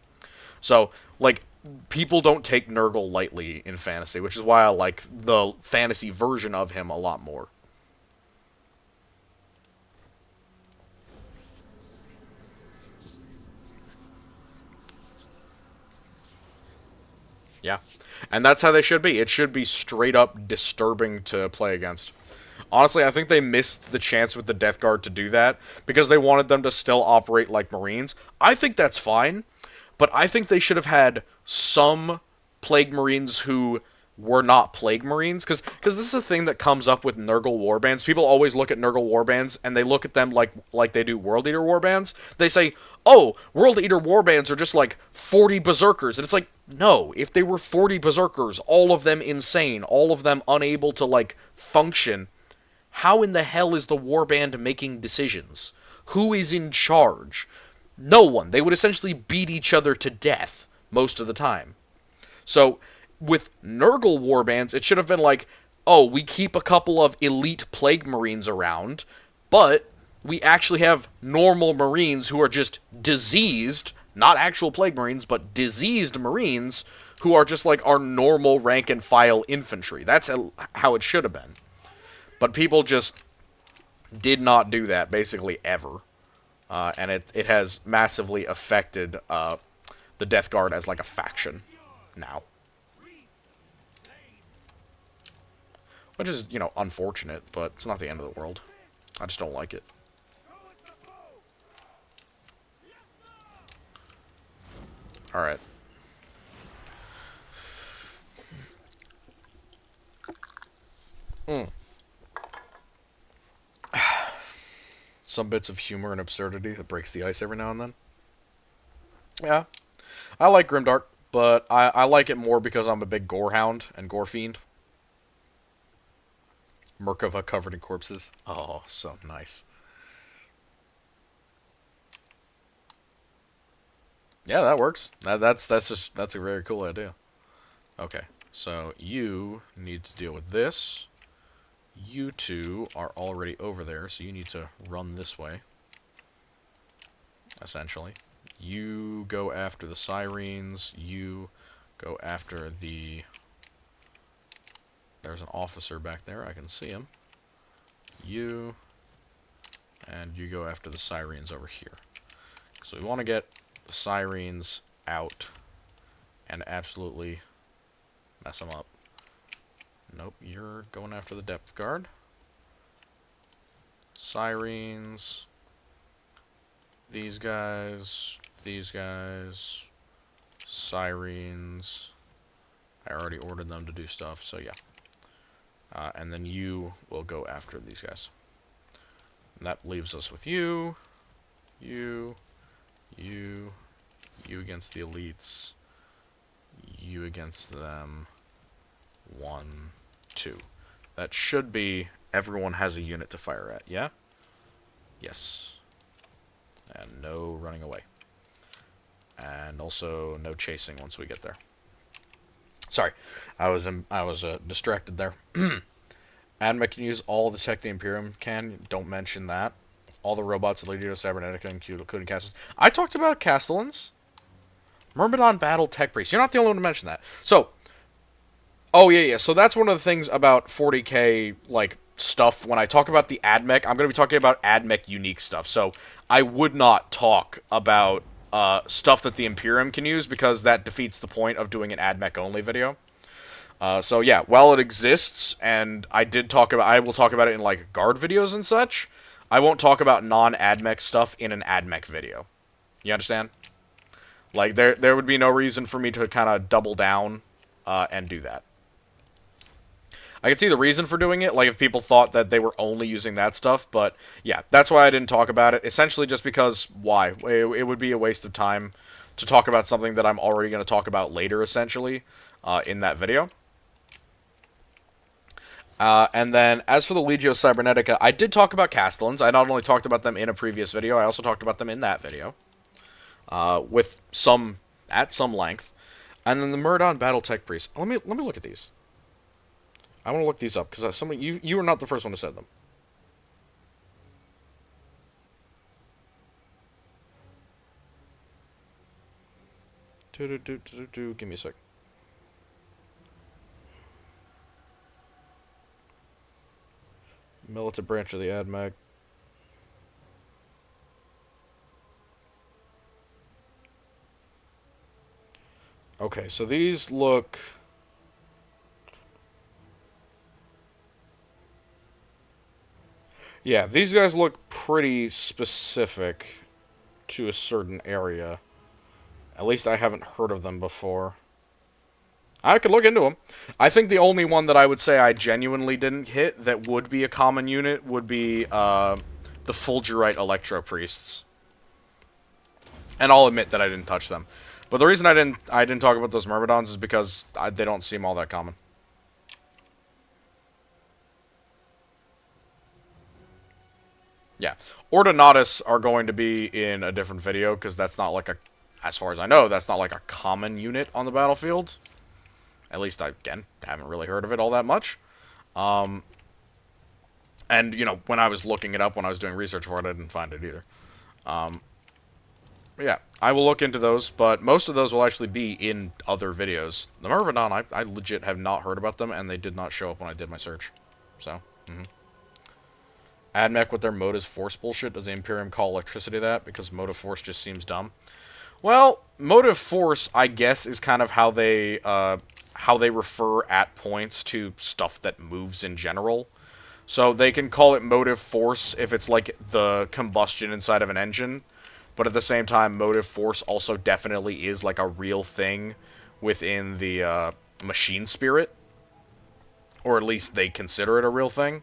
So, like, people don't take Nurgle lightly in fantasy, which is why I like the fantasy version of him a lot more. Yeah. And that's how they should be. It should be straight up disturbing to play against. Honestly, I think they missed the chance with the Death Guard to do that because they wanted them to still operate like Marines. I think that's fine, but I think they should have had some Plague Marines who were not Plague Marines, because this is a thing that comes up with Nurgle warbands. People always look at Nurgle warbands and they look at them like they do World Eater warbands. They say, "Oh, World Eater warbands are just like 40 berserkers," and it's like, no. If they were 40 berserkers, all of them insane, all of them unable to like function, how in the hell is the warband making decisions? Who is in charge? No one. They would essentially beat each other to death most of the time. So, with Nurgle warbands, it should have been like, oh, we keep a couple of elite Plague Marines around, but we actually have normal Marines who are just diseased, not actual Plague Marines, but diseased Marines who are just like our normal rank and file infantry. That's how it should have been. But people just did not do that, basically, ever. And it has massively affected the Death Guard as like a faction now. Which is, you know, unfortunate, but it's not the end of the world. I just don't like it. Alright. Some bits of humor and absurdity that breaks the ice every now and then. Yeah. I like Grimdark, but I like it more because I'm a big gore hound and gore fiend. Merkava covered in corpses. Oh, so nice. Yeah, that works. That's a very cool idea. Okay, so you need to deal with this. You two are already over there, so you need to run this way. Essentially. You go after the sirens. You go after the... There's an officer back there. I can see him. You. And you go after the sirens over here. So we want to get the sirens out and absolutely mess them up. Nope, you're going after the depth guard. Sirens. These guys. These guys. Sirens. I already ordered them to do stuff, so yeah. And then you will go after these guys. And that leaves us with you, you against the elites, you against them, 1, 2. That should be everyone has a unit to fire at, yeah? Yes. And no running away. And also no chasing once we get there. Sorry, I was distracted there. Admech can use all the tech the Imperium can. Don't mention that. All the robots, Legio, Cybernetica, including Castellans. I talked about Castellans. Myrmidon Battle Tech Priest. You're not the only one to mention that. So, oh yeah. So that's one of the things about 40k like stuff. When I talk about the Admech, I'm going to be talking about Admech unique stuff. So I would not talk about stuff that the Imperium can use because that defeats the point of doing an Admech only video. So yeah, while it exists, and I will talk about it in like guard videos and such. I won't talk about non-AdMech stuff in an AdMech video. You understand? Like there would be no reason for me to kind of double down and do that. I could see the reason for doing it, like if people thought that they were only using that stuff, but yeah, that's why I didn't talk about it. Essentially, just because why? It would be a waste of time to talk about something that I'm already going to talk about later, essentially, in that video. And then, as for the Legio Cybernetica, I did talk about Castellans. I not only talked about them in a previous video, I also talked about them in that video, with at some length. And then the Murdon Battletech Priest. Let me look at these. I want to look these up because you were not the first one to say them. Give me a sec. Militant branch of the AdMech. Okay, so these look. Yeah, these guys look pretty specific to a certain area. At least I haven't heard of them before. I could look into them. I think the only one that I would say I genuinely didn't hit that would be a common unit would be the Fulgurite Electro Priests. And I'll admit that I didn't touch them. But the reason I didn't talk about those Myrmidons is because they don't seem all that common. Yeah. Ordinatus are going to be in a different video, because that's not like a, as far as I know, that's not like a common unit on the battlefield. At least I, again, haven't really heard of it all that much. And, you know, when I was looking it up, when I was doing research for it, I didn't find it either. Yeah, I will look into those, but most of those will actually be in other videos. The Myrmidon, I legit have not heard about them, and they did not show up when I did my search. So, AdMech with their motive force bullshit. Does the Imperium call electricity that? Because motive force just seems dumb. Well, motive force, I guess, is kind of how they refer at points to stuff that moves in general. So they can call it motive force if it's like the combustion inside of an engine, but at the same time, motive force also definitely is like a real thing within the machine spirit, or at least they consider it a real thing.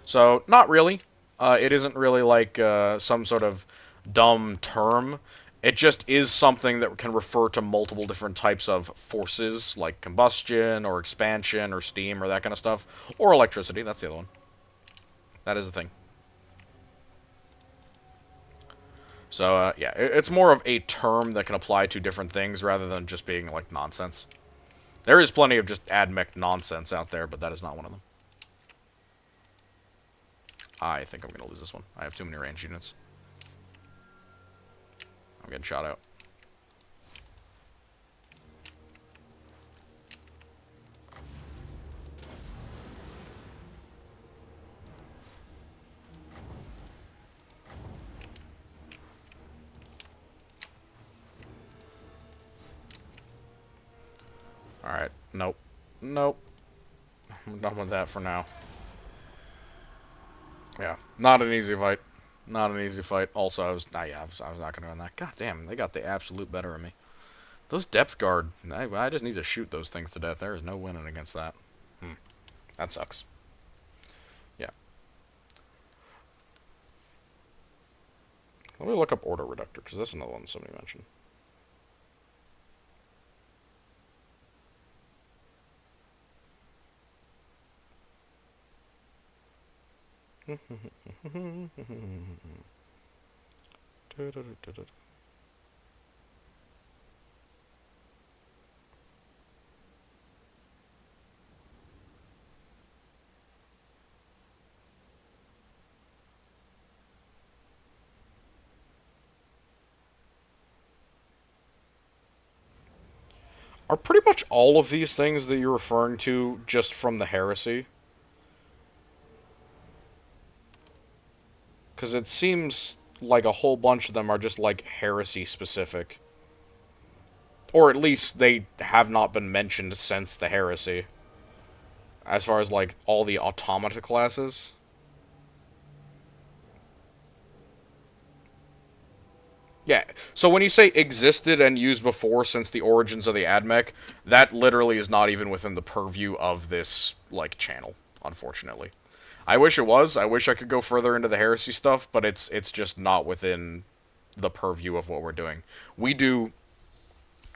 So, not really. It isn't really like some sort of dumb term. It just is something that can refer to multiple different types of forces, like combustion, or expansion, or steam, or that kind of stuff. Or electricity, that's the other one. That is the thing. So, yeah, it's more of a term that can apply to different things, rather than just being, like, nonsense. There is plenty of just AdMech nonsense out there, but that is not one of them. I think I'm going to lose this one. I have too many range units. I'm getting shot out. Alright, nope. Nope. I'm done with that for now. Yeah, not an easy fight. Not an easy fight. Also, I was not going to win that. God damn, they got the absolute better of me. Those depth guard, I just need to shoot those things to death. There is no winning against that. That sucks. Yeah. Let me look up Order Reductor, because that's another one somebody mentioned. Are pretty much all of these things that you're referring to just from the heresy? Because it seems like a whole bunch of them are just, like, heresy specific. Or at least they have not been mentioned since the Heresy. As far as, like, all the automata classes. Yeah, so when you say existed and used before since the origins of the AdMech, that literally is not even within the purview of this, like, channel, unfortunately. I wish it was. I wish I could go further into the heresy stuff, but it's just not within the purview of what we're doing. We do,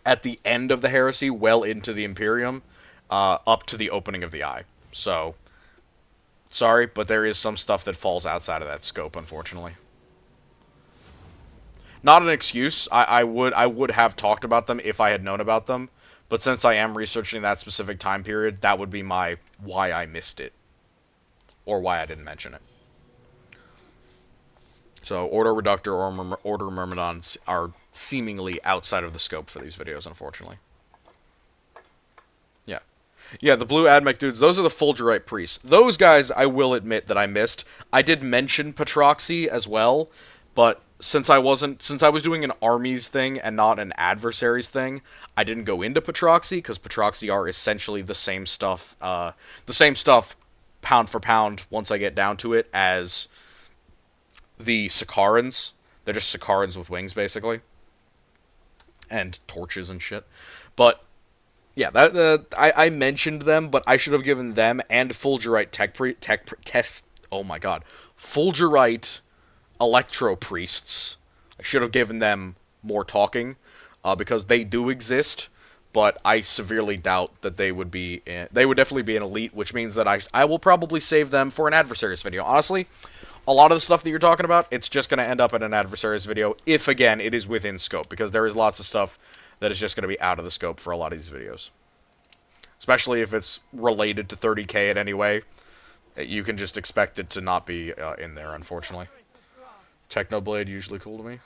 at the end of the heresy, well into the Imperium, up to the opening of the eye. So, sorry, but there is some stuff that falls outside of that scope, unfortunately. Not an excuse. I would have talked about them if I had known about them, but since I am researching that specific time period, that would be my why I missed it, or why I didn't mention it. So Order Reductor or Order Myrmidons are seemingly outside of the scope for these videos, unfortunately. Yeah. Yeah, the blue AdMech dudes, those are the Fulgurite priests. Those guys, I will admit that I missed. I did mention Patroxy as well, but since I was doing an armies thing and not an adversaries thing, I didn't go into Patroxy, because Patroxy are essentially the same stuff, pound for pound, once I get down to it, as the Sicarans. They're just Sicarans with wings, basically. And torches and shit. But, yeah, I mentioned them, but I should have given them and Fulgurite test. Oh my god. Fulgurite Electro Priests. I should have given them more talking, because they do exist, but I severely doubt that they would be. They would definitely be an elite, which means that I will probably save them for an adversaries video. Honestly, a lot of the stuff that you're talking about, it's just going to end up in an adversaries video, if, again, it is within scope, because there is lots of stuff that is just going to be out of the scope for a lot of these videos. Especially if it's related to 30k in any way, you can just expect it to not be in there, unfortunately. Technoblade, usually cool to me.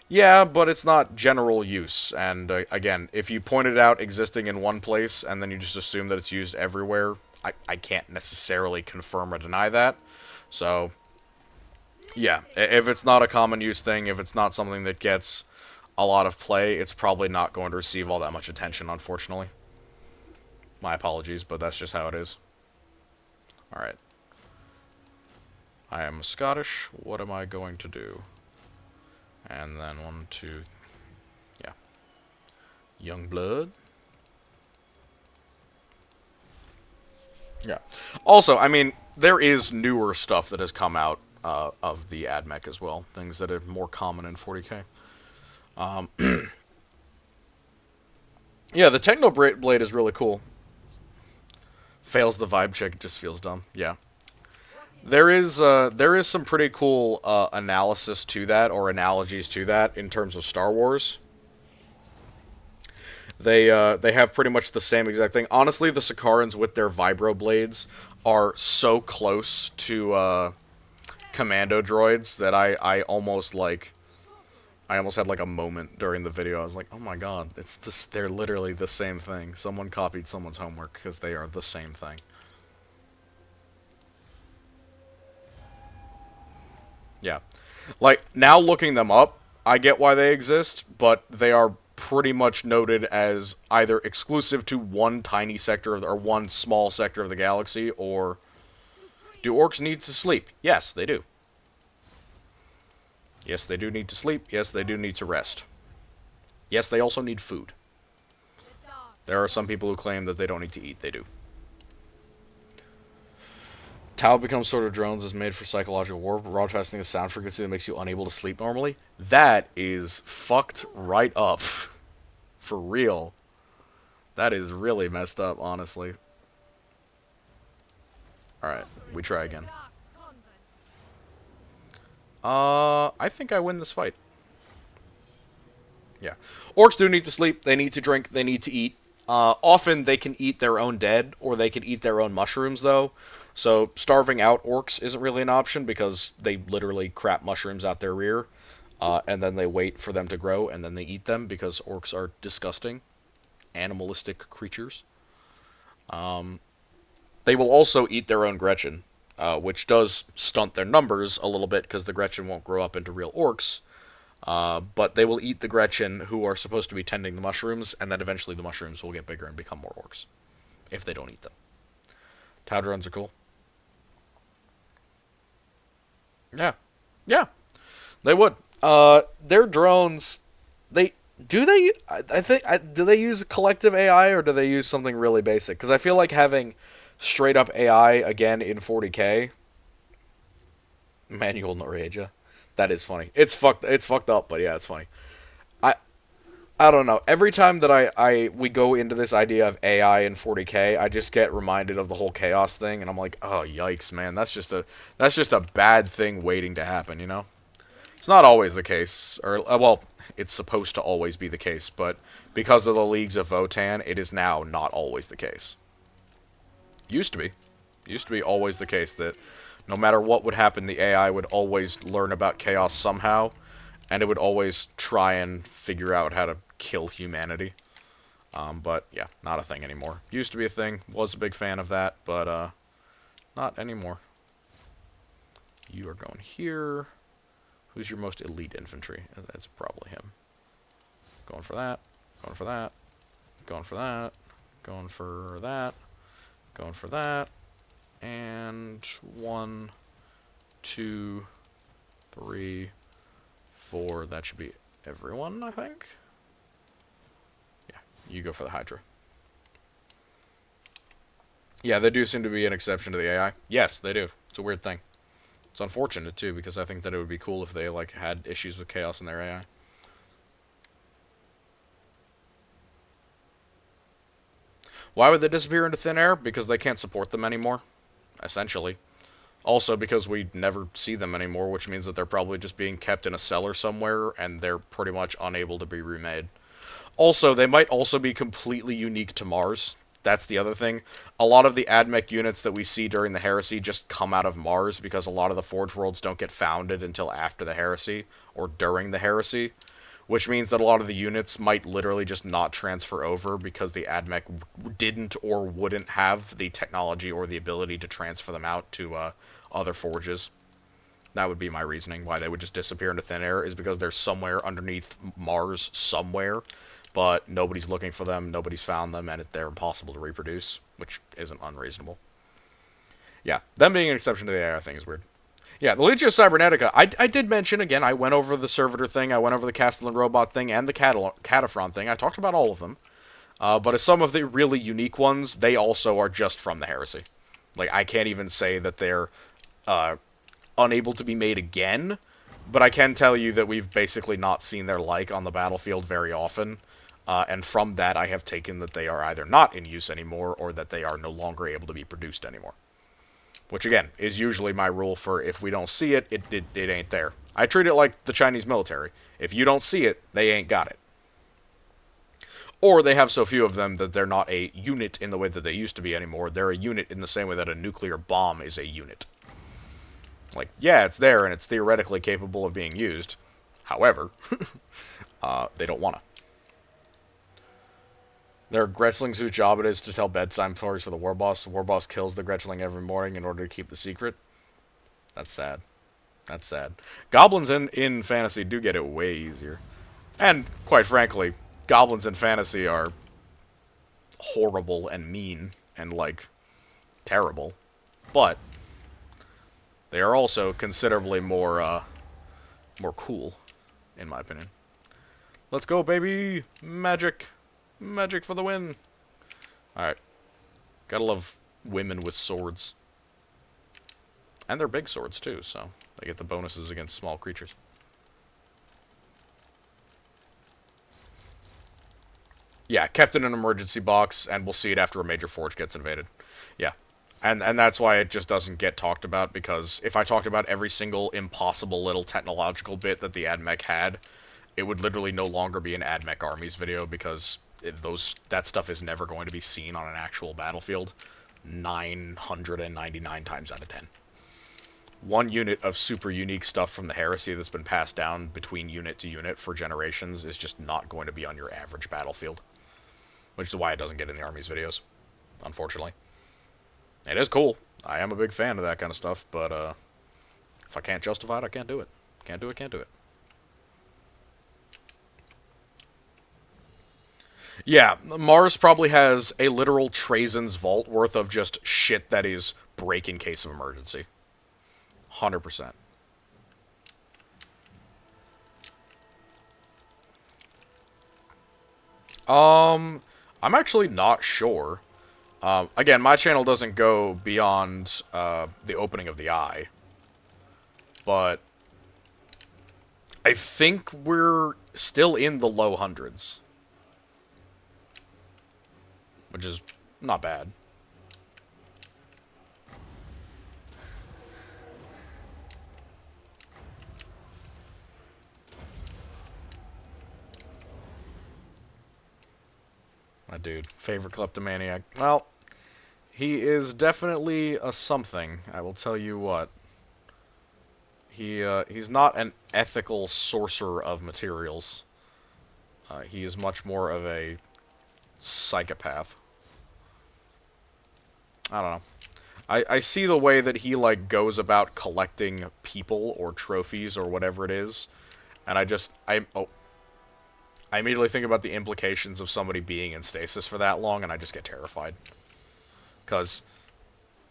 Yeah, but it's not general use, and again, if you point it out existing in one place, and then you just assume that it's used everywhere, I can't necessarily confirm or deny that. So, yeah, if it's not a common use thing, if it's not something that gets a lot of play, it's probably not going to receive all that much attention, unfortunately. My apologies, but that's just how it is. Alright. I am Scottish. What am I going to do? And then 1, 2... Yeah. Young blood. Yeah. Also, I mean, there is newer stuff that has come out of the AdMech as well. Things that are more common in 40k. Yeah, the Technoblade is really cool. Fails the vibe check, it just feels dumb. Yeah. There is some pretty cool analysis to that, or analogies to that, in terms of Star Wars. They have pretty much the same exact thing. Honestly, the Sicarans with their vibroblades are so close to commando droids that I almost had like a moment during the video. I was like, oh my god, they're literally the same thing. Someone copied someone's homework, because they are the same thing. Yeah. Like, now looking them up, I get why they exist, but they are pretty much noted as either exclusive to one tiny sector, or one small sector of the galaxy, or... Do orcs need to sleep? Yes, they do. Yes, they do need to sleep. Yes, they do need to rest. Yes, they also need food. There are some people who claim that they don't need to eat. They do. Tau becomes sort of drones is made for psychological war, but broadcasting a sound frequency that makes you unable to sleep normally. That is fucked right up. For real. That is really messed up, honestly. Alright, we try again. I think I win this fight. Yeah. Orcs do need to sleep, they need to drink, they need to eat. Often they can eat their own dead, or they can eat their own mushrooms, though. So starving out orcs isn't really an option, because they literally crap mushrooms out their rear, and then they wait for them to grow, and then they eat them, because orcs are disgusting, animalistic creatures. They will also eat their own Gretchen, which does stunt their numbers a little bit, because the Gretchen won't grow up into real orcs. But they will eat the Gretchen who are supposed to be tending the mushrooms, and then eventually the mushrooms will get bigger and become more orcs if they don't eat them. Tau drones are cool. Yeah, yeah, they would. Their drones, they do they. I think do they use collective AI or do they use something really basic? Because I feel like having straight up AI again in 40K. Manual Noreja. That is funny. It's fucked. It's fucked up, but yeah, it's funny. I I don't know. Every time that I we go into this idea of AI in 40K, I just get reminded of the whole chaos thing, and I'm like, oh yikes, man, that's just a bad thing waiting to happen, you know? It's not always the case, or well, it's supposed to always be the case, but because of the leagues of Votan, it is now not always the case. Used to be, always the case that no matter what would happen, the AI would always learn about chaos somehow, and it would always try and figure out how to kill humanity. But yeah, not a thing anymore. Used to be a thing. Was a big fan of that, but not anymore. You are going here. Who's your most elite infantry? That's probably him. Going for that. Going for that. Going for that. Going for that. Going for that. And 1, 2, 3, 4. That should be everyone, I think. Yeah, you go for the Hydra. Yeah, they do seem to be an exception to the AI. Yes, they do. It's a weird thing. It's unfortunate, too, because I think that it would be cool if they, like, had issues with chaos in their AI. Why would they disappear into thin air? Because they can't support them anymore, essentially. Also because we never see them anymore, which means that they're probably just being kept in a cellar somewhere, and they're pretty much unable to be remade. Also, they might also be completely unique to Mars. That's the other thing. A lot of the AdMech units that we see during the Heresy just come out of Mars because a lot of the Forge Worlds don't get founded until after the Heresy, or during the Heresy, which means that a lot of the units might literally just not transfer over because the AdMech didn't or wouldn't have the technology or the ability to transfer them out to other forges. That would be my reasoning why they would just disappear into thin air, is because they're somewhere underneath Mars somewhere, but nobody's looking for them, nobody's found them, and they're impossible to reproduce, which isn't unreasonable. Yeah, them being an exception to the AI thing is weird. Yeah, the Legio Cybernetica, I did mention, again, I went over the Servitor thing, I went over the Castellan Robot thing, and the Cataphren thing. I talked about all of them. But as some of the really unique ones, they also are just from the Heresy. Like, I can't even say that they're unable to be made again, but I can tell you that we've basically not seen their like on the battlefield very often. And from that, I have taken that they are either not in use anymore, or that they are no longer able to be produced anymore. Which, again, is usually my rule for if we don't see it, it ain't there. I treat it like the Chinese military. If you don't see it, they ain't got it. Or they have so few of them that they're not a unit in the way that they used to be anymore. They're a unit in the same way that a nuclear bomb is a unit. Like, yeah, it's there, and it's theoretically capable of being used. However, they don't want to. There are Gretchlings whose job it is to tell bedtime stories for the War Boss. The War Boss kills the Gretchling every morning in order to keep the secret. That's sad. That's sad. Goblins in fantasy do get it way easier. And, quite frankly, goblins in fantasy are horrible and mean and, like, terrible. But they are also considerably more cool, in my opinion. Let's go, baby! Magic! Magic for the win! Alright. Gotta love women with swords. And they're big swords, too, so they get the bonuses against small creatures. Yeah, kept in an emergency box, and we'll see it after a major forge gets invaded. Yeah. And that's why it just doesn't get talked about, because if I talked about every single impossible little technological bit that the AdMech had, it would literally no longer be an AdMech Armies video, because that stuff is never going to be seen on an actual battlefield 999 times out of 10. One unit of super unique stuff from the Heresy that's been passed down between unit to unit for generations is just not going to be on your average battlefield. Which is why it doesn't get in the Army's videos, unfortunately. It is cool. I am a big fan of that kind of stuff, but if I can't justify it, I can't do it. Can't do it, can't do it. Yeah, Mars probably has a literal Trajan's vault worth of just shit that is break in case of emergency. 100%. I'm actually not sure. Again, my channel doesn't go beyond the opening of the eye, but I think we're still in the low hundreds, which is not bad. My dude, favorite kleptomaniac. Well, he is definitely a something, I will tell you what. He's not an ethical sorcerer of materials. He is much more of a psychopath. I don't know. I see the way that he, like, goes about collecting people or trophies or whatever it is, and I immediately think about the implications of somebody being in stasis for that long, and I just get terrified. Because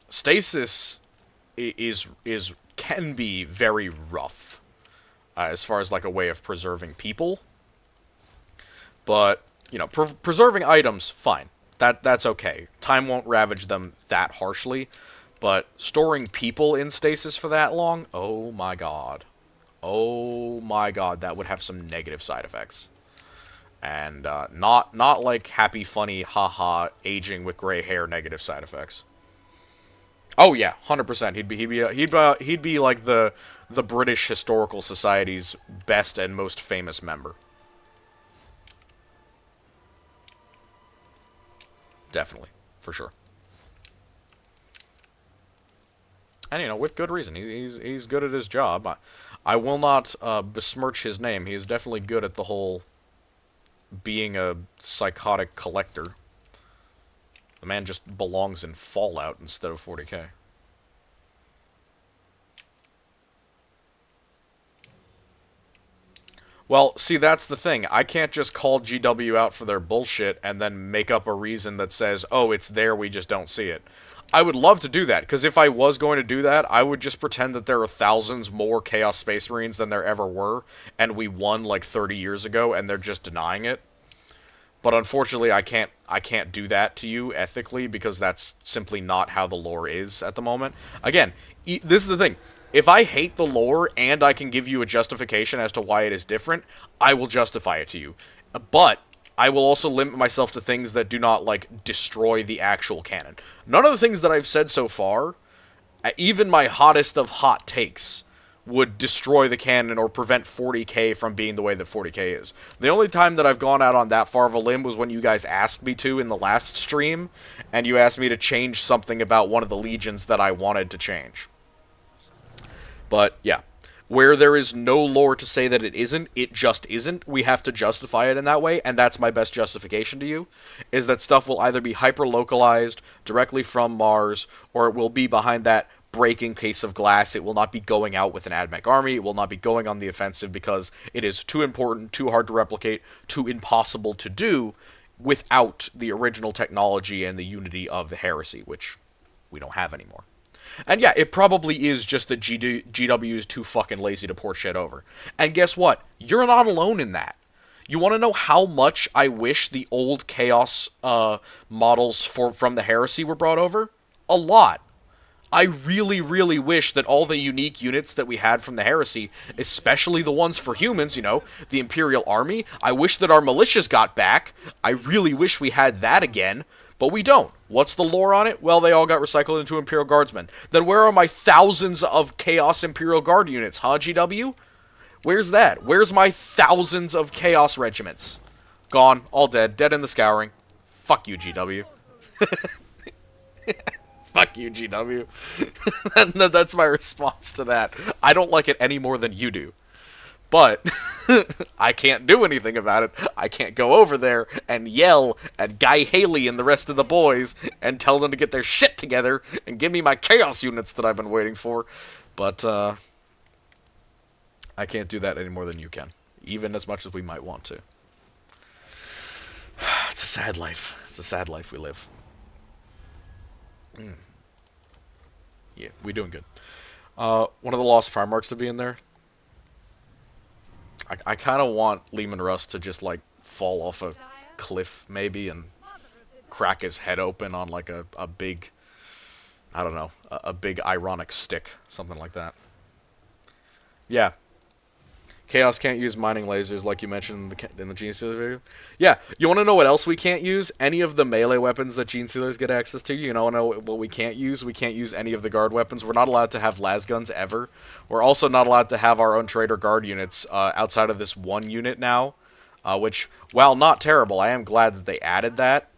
stasis can be very rough as far as like a way of preserving people. But you know, preserving items, fine. That's okay. Time won't ravage them that harshly. But storing people in stasis for that long, oh my god. Oh my god, that would have some negative side effects. And not like happy, funny, haha, aging with gray hair negative side effects. Oh yeah, 100%. He'd be like the British Historical Society's best and most famous member. Definitely, for sure. And you know, with good reason. He's good at his job. I will not besmirch his name. He is definitely good at the whole being a psychotic collector. The man just belongs in Fallout instead of 40K. Well, see, that's the thing. I can't just call GW out for their bullshit and then make up a reason that says, oh, it's there, we just don't see it. I would love to do that, because if I was going to do that, I would just pretend that there are thousands more Chaos Space Marines than there ever were, and we won like 30 years ago, and they're just denying it. But unfortunately, I can't do that to you ethically, because that's simply not how the lore is at the moment. Again, this is the thing. If I hate the lore and I can give you a justification as to why it is different, I will justify it to you. But I will also limit myself to things that do not, like, destroy the actual canon. None of the things that I've said so far, even my hottest of hot takes, would destroy the canon or prevent 40K from being the way that 40K is. The only time that I've gone out on that far of a limb was when you guys asked me to in the last stream, and you asked me to change something about one of the legions that I wanted to change. But, yeah. Where there is no lore to say that it isn't, it just isn't. We have to justify it in that way, and that's my best justification to you, is that stuff will either be hyper-localized directly from Mars, or it will be behind that breaking case of glass. It will not be going out with an AdMech army. It will not be going on the offensive because it is too important, too hard to replicate, too impossible to do without the original technology and the unity of the heresy, which we don't have anymore. And yeah, it probably is just that GW is too fucking lazy to port shit over. And guess what? You're not alone in that. You want to know how much I wish the old Chaos models from the Heresy were brought over? A lot. I really, really wish that all the unique units that we had from the Heresy, especially the ones for humans, you know, the Imperial Army, I wish that our militias got back. I really wish we had that again. But we don't. What's the lore on it? Well, they all got recycled into Imperial Guardsmen. Then where are my thousands of Chaos Imperial Guard units, huh, GW? Where's that? Where's my thousands of Chaos regiments? Gone. All dead. Dead in the scouring. Fuck you, GW. Fuck you, GW. That's my response to that. I don't like it any more than you do. But I can't do anything about it. I can't go over there and yell at Guy Haley and the rest of the boys and tell them to get their shit together and give me my Chaos units that I've been waiting for. But I can't do that any more than you can, even as much as we might want to. It's a sad life. It's a sad life we live. Yeah, we doing good. One of the Lost Primarchs to be in there. I kind of want Lehman Russ to just, like, fall off a cliff, maybe, and crack his head open on, like, a big, I don't know, a big ironic stick. Something like that. Yeah. Chaos can't use mining lasers like you mentioned in the Gene Stealer video. Yeah, you want to know what else we can't use? Any of the melee weapons that Gene Stealers get access to. You know what we can't use? We can't use any of the guard weapons. We're not allowed to have las guns ever. We're also not allowed to have our own trader guard units outside of this one unit now. Which, while not terrible, I am glad that they added that.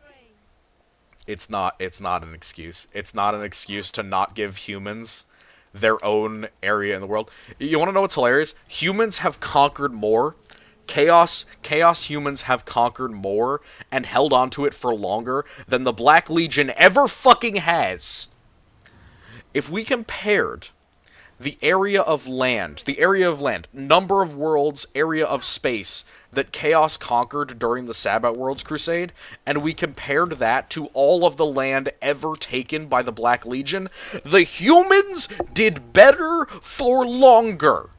It's not an excuse. It's not an excuse to not give humans their own area in the world. You want to know what's hilarious? Humans have conquered more. Chaos humans have conquered more and held onto it for longer than the Black Legion ever fucking has. If we compared the area of land, number of worlds, area of space that Chaos conquered during the Sabbat Worlds Crusade, and we compared that to all of the land ever taken by the Black Legion, the humans did better for longer.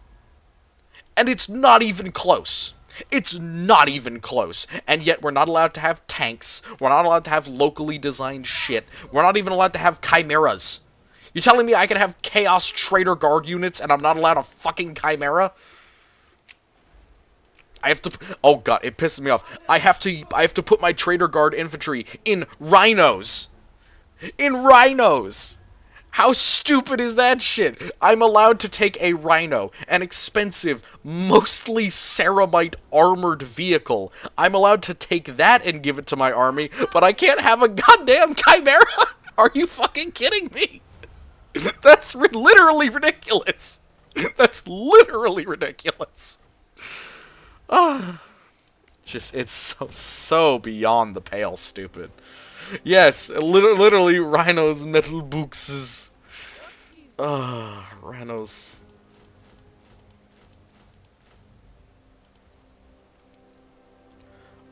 And it's not even close. It's not even close. And yet we're not allowed to have tanks. We're not allowed to have locally designed shit. We're not even allowed to have chimeras. You're telling me I can have Chaos Trader Guard units and I'm not allowed a fucking Chimera? I have to... Oh god, it pisses me off. I have to put my Trader Guard infantry in rhinos. In rhinos! How stupid is that shit? I'm allowed to take a rhino, an expensive, mostly ceramite armored vehicle. I'm allowed to take that and give it to my army, but I can't have a goddamn Chimera? Are you fucking kidding me? That's literally ridiculous. That's literally ridiculous. Just, it's so beyond the pale stupid. Yes, literally rhinos, metal boxes. Rhinos.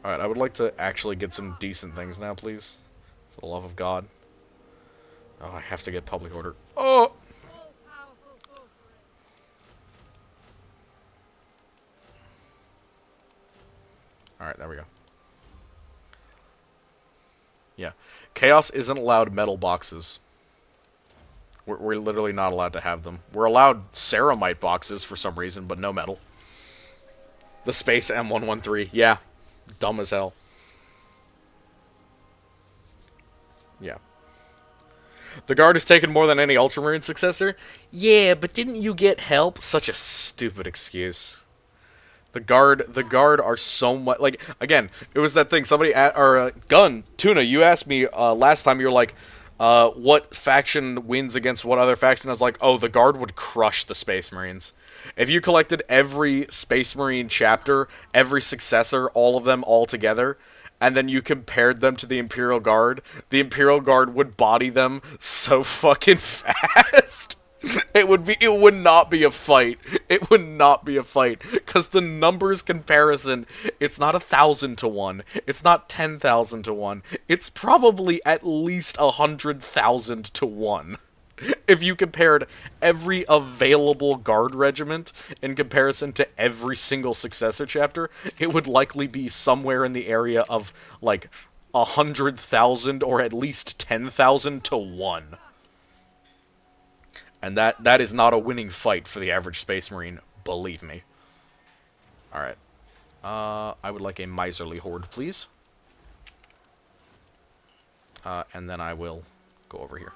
Alright, I would like to actually get some decent things now, please. For the love of God. Oh, I have to get public order. Oh! Alright, there we go. Yeah. Chaos isn't allowed metal boxes. We're literally not allowed to have them. We're allowed ceramite boxes for some reason, but no metal. The Space M113. Yeah. Dumb as hell. Yeah. The Guard has taken more than any Ultramarine successor? Yeah, but didn't you get help? Such a stupid excuse. The Guard are so much... Like, again, it was that thing, somebody... Gun, Tuna, you asked me last time, you were like, what faction wins against what other faction? I was like, oh, the Guard would crush the Space Marines. If you collected every Space Marine chapter, every successor, all of them all together, and then you compared them to the Imperial Guard would body them so fucking fast. It would not be a fight. It would not be a fight. Because the numbers comparison, it's not 1,000 to 1. It's not 10,000 to 1. It's probably at least 100,000 to 1. If you compared every available Guard regiment in comparison to every single successor chapter, it would likely be somewhere in the area of, like, 100,000 or at least 10,000 to 1. And that is not a winning fight for the average Space Marine, believe me. Alright. I would like a miserly horde, please. And then I will go over here.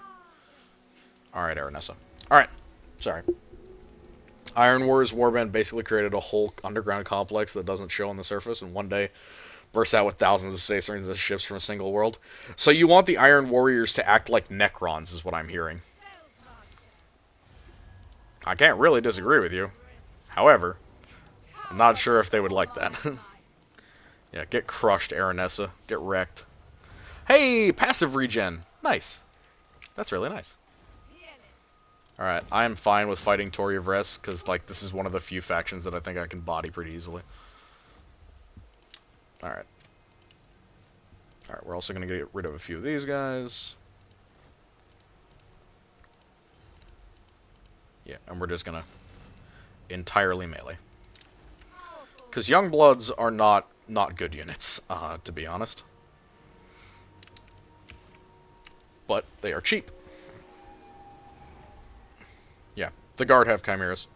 Alright, Aranessa. Alright. Sorry. Iron Warriors Warband basically created a whole underground complex that doesn't show on the surface, and one day bursts out with thousands of Space Marines and ships from a single world. So you want the Iron Warriors to act like Necrons, is what I'm hearing. I can't really disagree with you. However, I'm not sure if they would like that. Yeah, get crushed, Aranessa. Get wrecked. Hey, passive regen. Nice. That's really nice. Alright, I am fine with fighting Tori of Rest, because, like, this is one of the few factions that I think I can body pretty easily. Alright. Alright, we're also going to get rid of a few of these guys. Yeah, and we're just going to entirely melee. Because Youngbloods are not good units, to be honest. But they are cheap. Yeah, the Guard have Chimeras.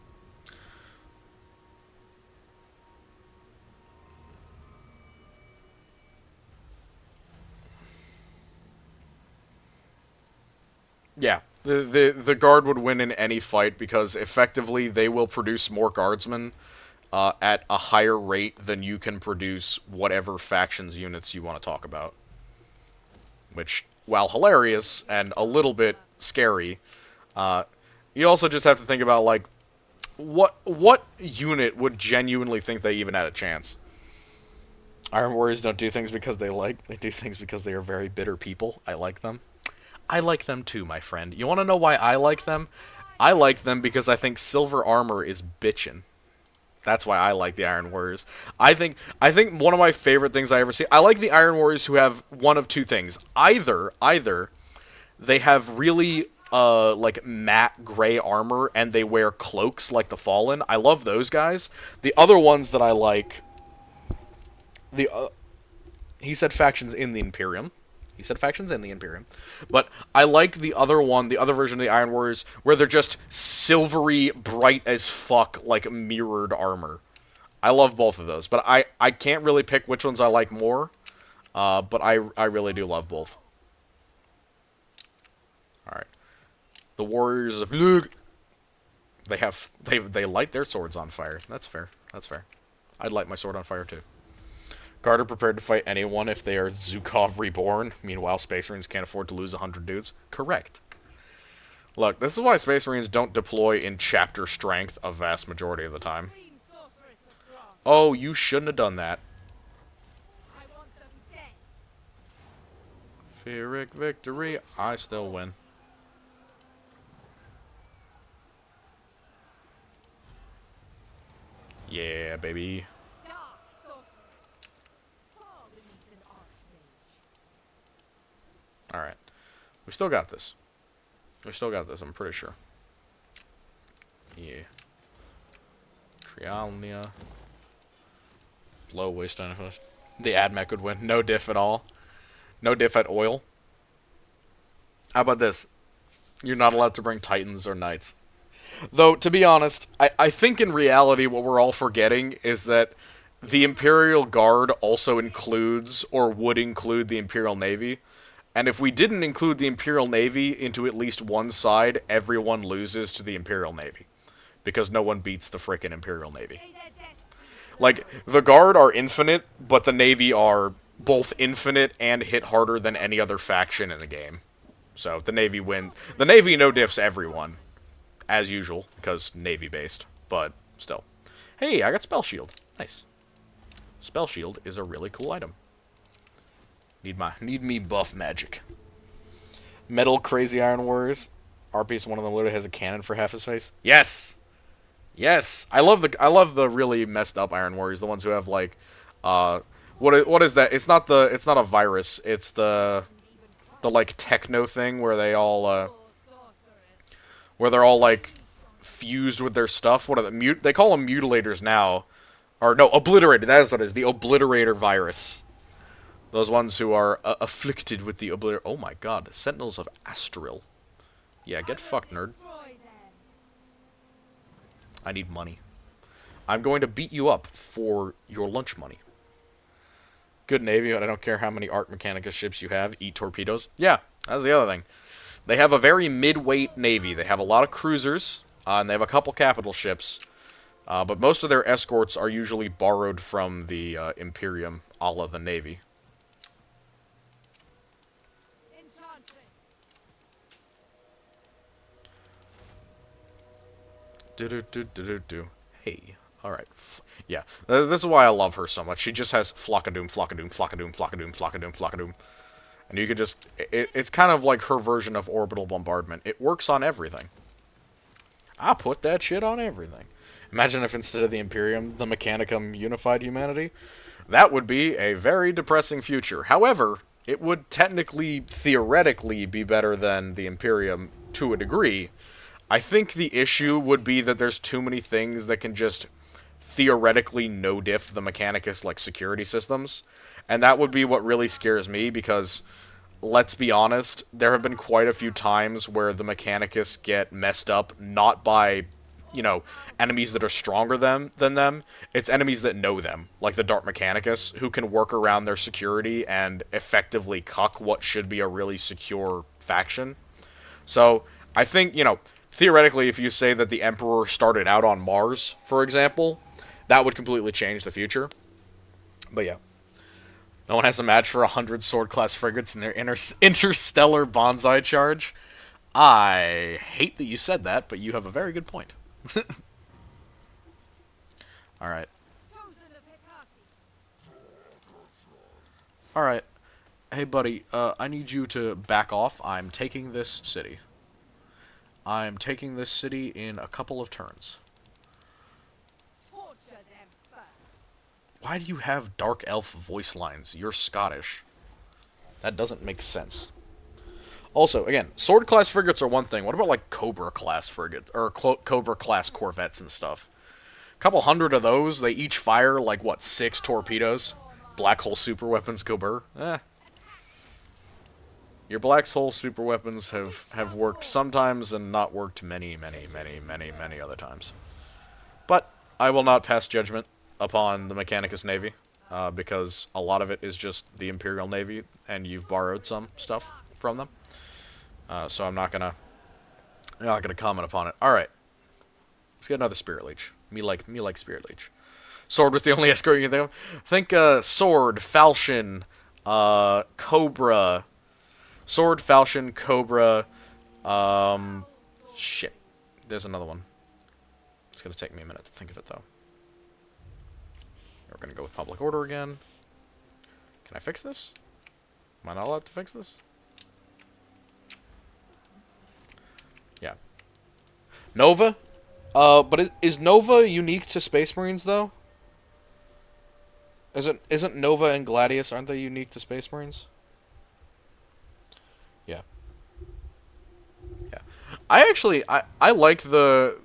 Yeah, the Guard would win in any fight because effectively they will produce more Guardsmen at a higher rate than you can produce whatever factions units you want to talk about. Which, while hilarious and a little bit scary, you also just have to think about, like, what unit would genuinely think they even had a chance? Iron Warriors don't do things because they like, they do things because they are very bitter people. I like them. I like them too, my friend. You want to know why I like them? I like them because I think silver armor is bitchin'. That's why I like the Iron Warriors. I think one of my favorite things I ever see. I like the Iron Warriors who have one of two things. Either they have really like matte gray armor and they wear cloaks like the Fallen. I love those guys. The other ones that I like, he said factions in the Imperium. He said factions in the Imperium. But I like the other one, the other version of the Iron Warriors, where they're just silvery, bright as fuck, like mirrored armor. I love both of those. But I can't really pick which ones I like more. But I really do love both. Alright. The Warriors of Lug. They light their swords on fire. That's fair. That's fair. I'd light my sword on fire too. Guard are prepared to fight anyone if they are Zukov reborn. Meanwhile, Space Marines can't afford to lose 100 dudes. Correct. Look, this is why Space Marines don't deploy in chapter strength a vast majority of the time. Oh, you shouldn't have done that. Pyrrhic victory. I still win. Yeah, baby. Alright. We still got this. We still got this, I'm pretty sure. Yeah. Trialnia. Low waste on it. The AdMech would win. No diff at all. No diff at oil. How about this? You're not allowed to bring Titans or Knights. Though, to be honest, I think in reality what we're all forgetting is that the Imperial Guard also includes, or would include, the Imperial Navy. And if we didn't include the Imperial Navy into at least one side, everyone loses to the Imperial Navy. Because no one beats the frickin' Imperial Navy. Like, the Guard are infinite, but the Navy are both infinite and hit harder than any other faction in the game. So, the Navy win. The Navy no-diffs everyone. As usual, because Navy-based. But, still. Hey, I got Spell Shield. Nice. Spell Shield is a really cool item. Need me buff magic. Metal Crazy Iron Warriors. RP's one of them literally has a cannon for half his face. Yes! Yes! I love the really messed up Iron Warriors, the ones who have like what is that? It's not a virus, it's the like techno thing where they're all like fused with their stuff. What are they call them mutilators now. Or no, obliterator, that is what it is, the obliterator virus. Those ones who are afflicted with the obliterator. Oh my god, Sentinels of Astril. Yeah, get fucked, nerd. I need money. I'm going to beat you up for your lunch money. Good Navy, but I don't care how many Arc Mechanica ships you have. Eat torpedoes. Yeah, that's the other thing. They have a very mid-weight Navy. They have a lot of cruisers, and they have a couple capital ships. But most of their escorts are usually borrowed from the Imperium, a la the Navy. Hey, alright. Yeah, this is why I love her so much. She just has Flockadoom, Flockadoom, Flockadoom, Flockadoom, Flockadoom, Flockadoom. And you could just... It's kind of like her version of Orbital Bombardment. It works on everything. I put that shit on everything. Imagine if instead of the Imperium, the Mechanicum unified humanity. That would be a very depressing future. However, it would technically, theoretically, be better than the Imperium to a degree. I think the issue would be that there's too many things that can just theoretically no-diff the Mechanicus, like, security systems. And that would be what really scares me, because, let's be honest, there have been quite a few times where the Mechanicus get messed up, not by, you know, enemies that are stronger than them. It's enemies that know them, like the Dark Mechanicus, who can work around their security and effectively cuck what should be a really secure faction. So, I think, you know, theoretically, if you say that the Emperor started out on Mars, for example, that would completely change the future. But yeah. No one has a match for 100 sword-class frigates in their interstellar bonsai charge. I hate that you said that, but you have a very good point. Alright. Alright. Hey, buddy, I need you to back off. I'm taking this city. I'm taking this city in a couple of turns. Why do you have dark elf voice lines? You're Scottish. That doesn't make sense. Also, again, sword class frigates are one thing. What about, like, Cobra class frigates, or Cobra class corvettes and stuff? A couple hundred of those, they each fire, like, what, 6 torpedoes? Black hole super weapons go burr? Your black hole super weapons have worked sometimes and not worked many, many, many, many, many other times. But I will not pass judgment upon the Mechanicus Navy, because a lot of it is just the Imperial Navy, and you've borrowed some stuff from them. So I'm not gonna comment upon it. All right, let's get another Spirit Leech. Me like Spirit Leech. Sword was the only escort you can think of. Think Sword, Falchion, Cobra. Sword, Falchion, Cobra. Shit. There's another one. It's gonna take me a minute to think of it, though. We're gonna go with Public Order again. Can I fix this? Am I not allowed to fix this? Yeah. Nova? But is Nova unique to Space Marines, though? Isn't Nova and Gladius, aren't they unique to Space Marines? Yeah. Yeah. I like the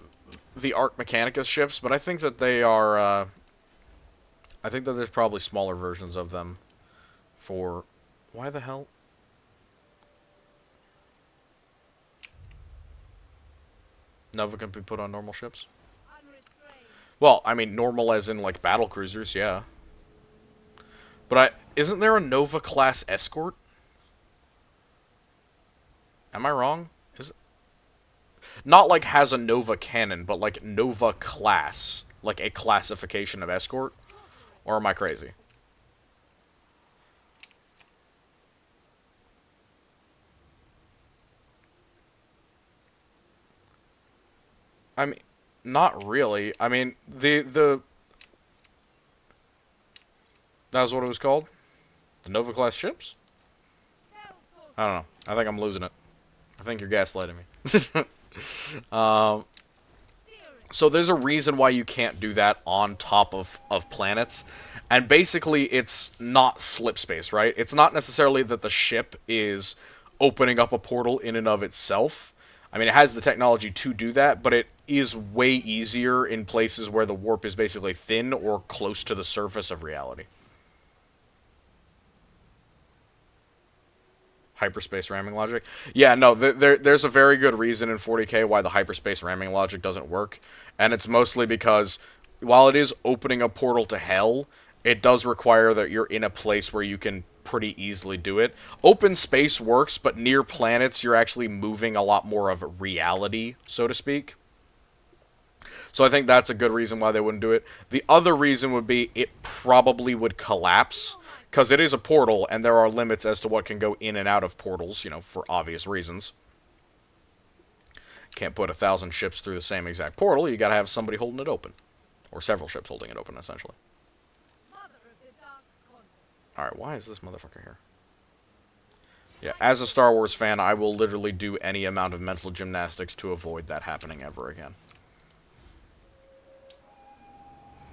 Arc Mechanicus ships, but I think that they are, I think that there's probably smaller versions of them for... Why the hell? Nova can be put on normal ships? Well, I mean, normal as in, like, battle cruisers, yeah. But isn't there a Nova-class escort? Am I wrong? Is it? Not like has a Nova cannon, but like Nova class. Like a classification of escort? Or am I crazy? I mean, not really. I mean, that was what it was called? The Nova class ships? I don't know. I think I'm losing it. I think you're gaslighting me. So there's a reason why you can't do that on top of planets. And basically, it's not slip space, right? It's not necessarily that the ship is opening up a portal in and of itself. I mean, it has the technology to do that, but it is way easier in places where the warp is basically thin or close to the surface of reality. Hyperspace ramming logic? Yeah, no, there's a very good reason in 40k why the hyperspace ramming logic doesn't work. And it's mostly because, while it is opening a portal to hell, it does require that you're in a place where you can pretty easily do it. Open space works, but near planets, you're actually moving a lot more of reality, so to speak. So I think that's a good reason why they wouldn't do it. The other reason would be it probably would collapse, because it is a portal, and there are limits as to what can go in and out of portals, you know, for obvious reasons. Can't put 1,000 ships through the same exact portal, you gotta have somebody holding it open. Or several ships holding it open, essentially. Alright, why is this motherfucker here? Yeah, as a Star Wars fan, I will literally do any amount of mental gymnastics to avoid that happening ever again.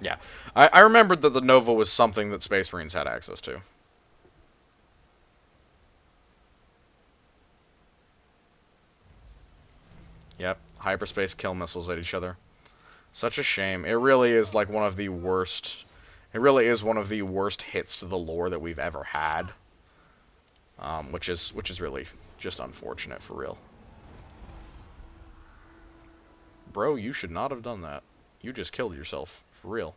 Yeah, I remembered that the Nova was something that Space Marines had access to. Yep, hyperspace kill missiles at each other. Such a shame. It really is like one of the worst... It really is one of the worst hits to the lore that we've ever had. Which is really just unfortunate, for real. Bro, you should not have done that. You just killed yourself, for real.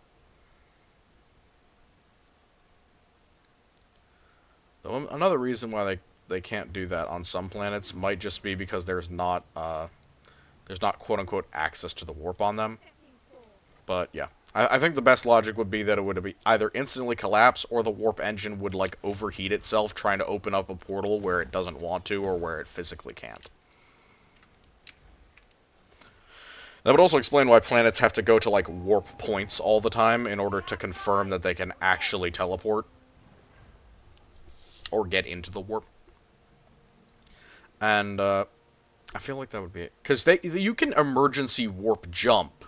Though another reason why they can't do that on some planets might just be because there's not quote-unquote access to the warp on them. But yeah, I think the best logic would be that it would be either instantly collapse or the warp engine would like overheat itself trying to open up a portal where it doesn't want to or where it physically can't. That would also explain why planets have to go to like warp points all the time in order to confirm that they can actually teleport or get into the warp. And I feel like that would be it. Because you can emergency warp jump,